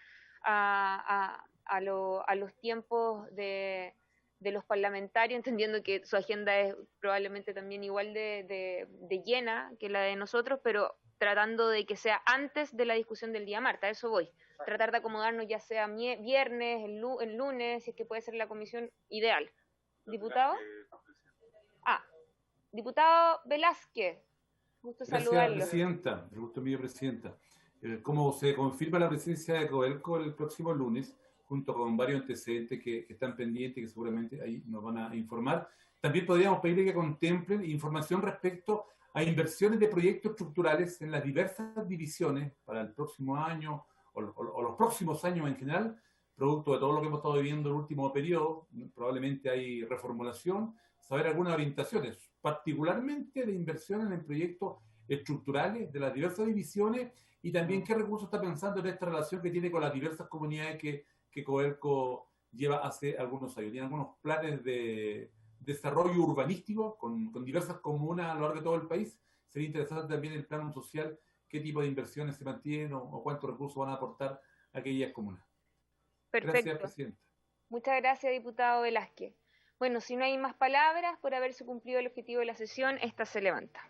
a los tiempos de los parlamentarios, entendiendo que su agenda es probablemente también igual de llena que la de nosotros, pero tratando de que sea antes de la discusión del día martes. A eso voy. Tratar de acomodarnos, ya sea viernes, el lunes, si es que puede ser la comisión ideal. ¿Diputado? Diputado Velázquez, gusto saludarlo. Gracias, presidenta. El gusto mío, presidenta. Como se confirma la presencia de Codelco el próximo lunes, junto con varios antecedentes que están pendientes y que seguramente ahí nos van a informar, también podríamos pedirle que contemplen información respecto a inversiones de proyectos estructurales en las diversas divisiones para el próximo año o los próximos años en general, producto de todo lo que hemos estado viviendo en el último periodo. Probablemente hay reformulación, saber algunas orientaciones, particularmente de inversiones en proyectos estructurales de las diversas divisiones, y también qué recursos está pensando en esta relación que tiene con las diversas comunidades que Codelco lleva hace algunos años. Tiene algunos planes de desarrollo urbanístico con diversas comunas a lo largo de todo el país. Sería interesante también el plano social, qué tipo de inversiones se mantienen o cuántos recursos van a aportar a aquellas comunas. Perfecto. Gracias, presidenta. Muchas gracias, diputado Velázquez. Bueno, si no hay más palabras, por haberse cumplido el objetivo de la sesión, esta se levanta.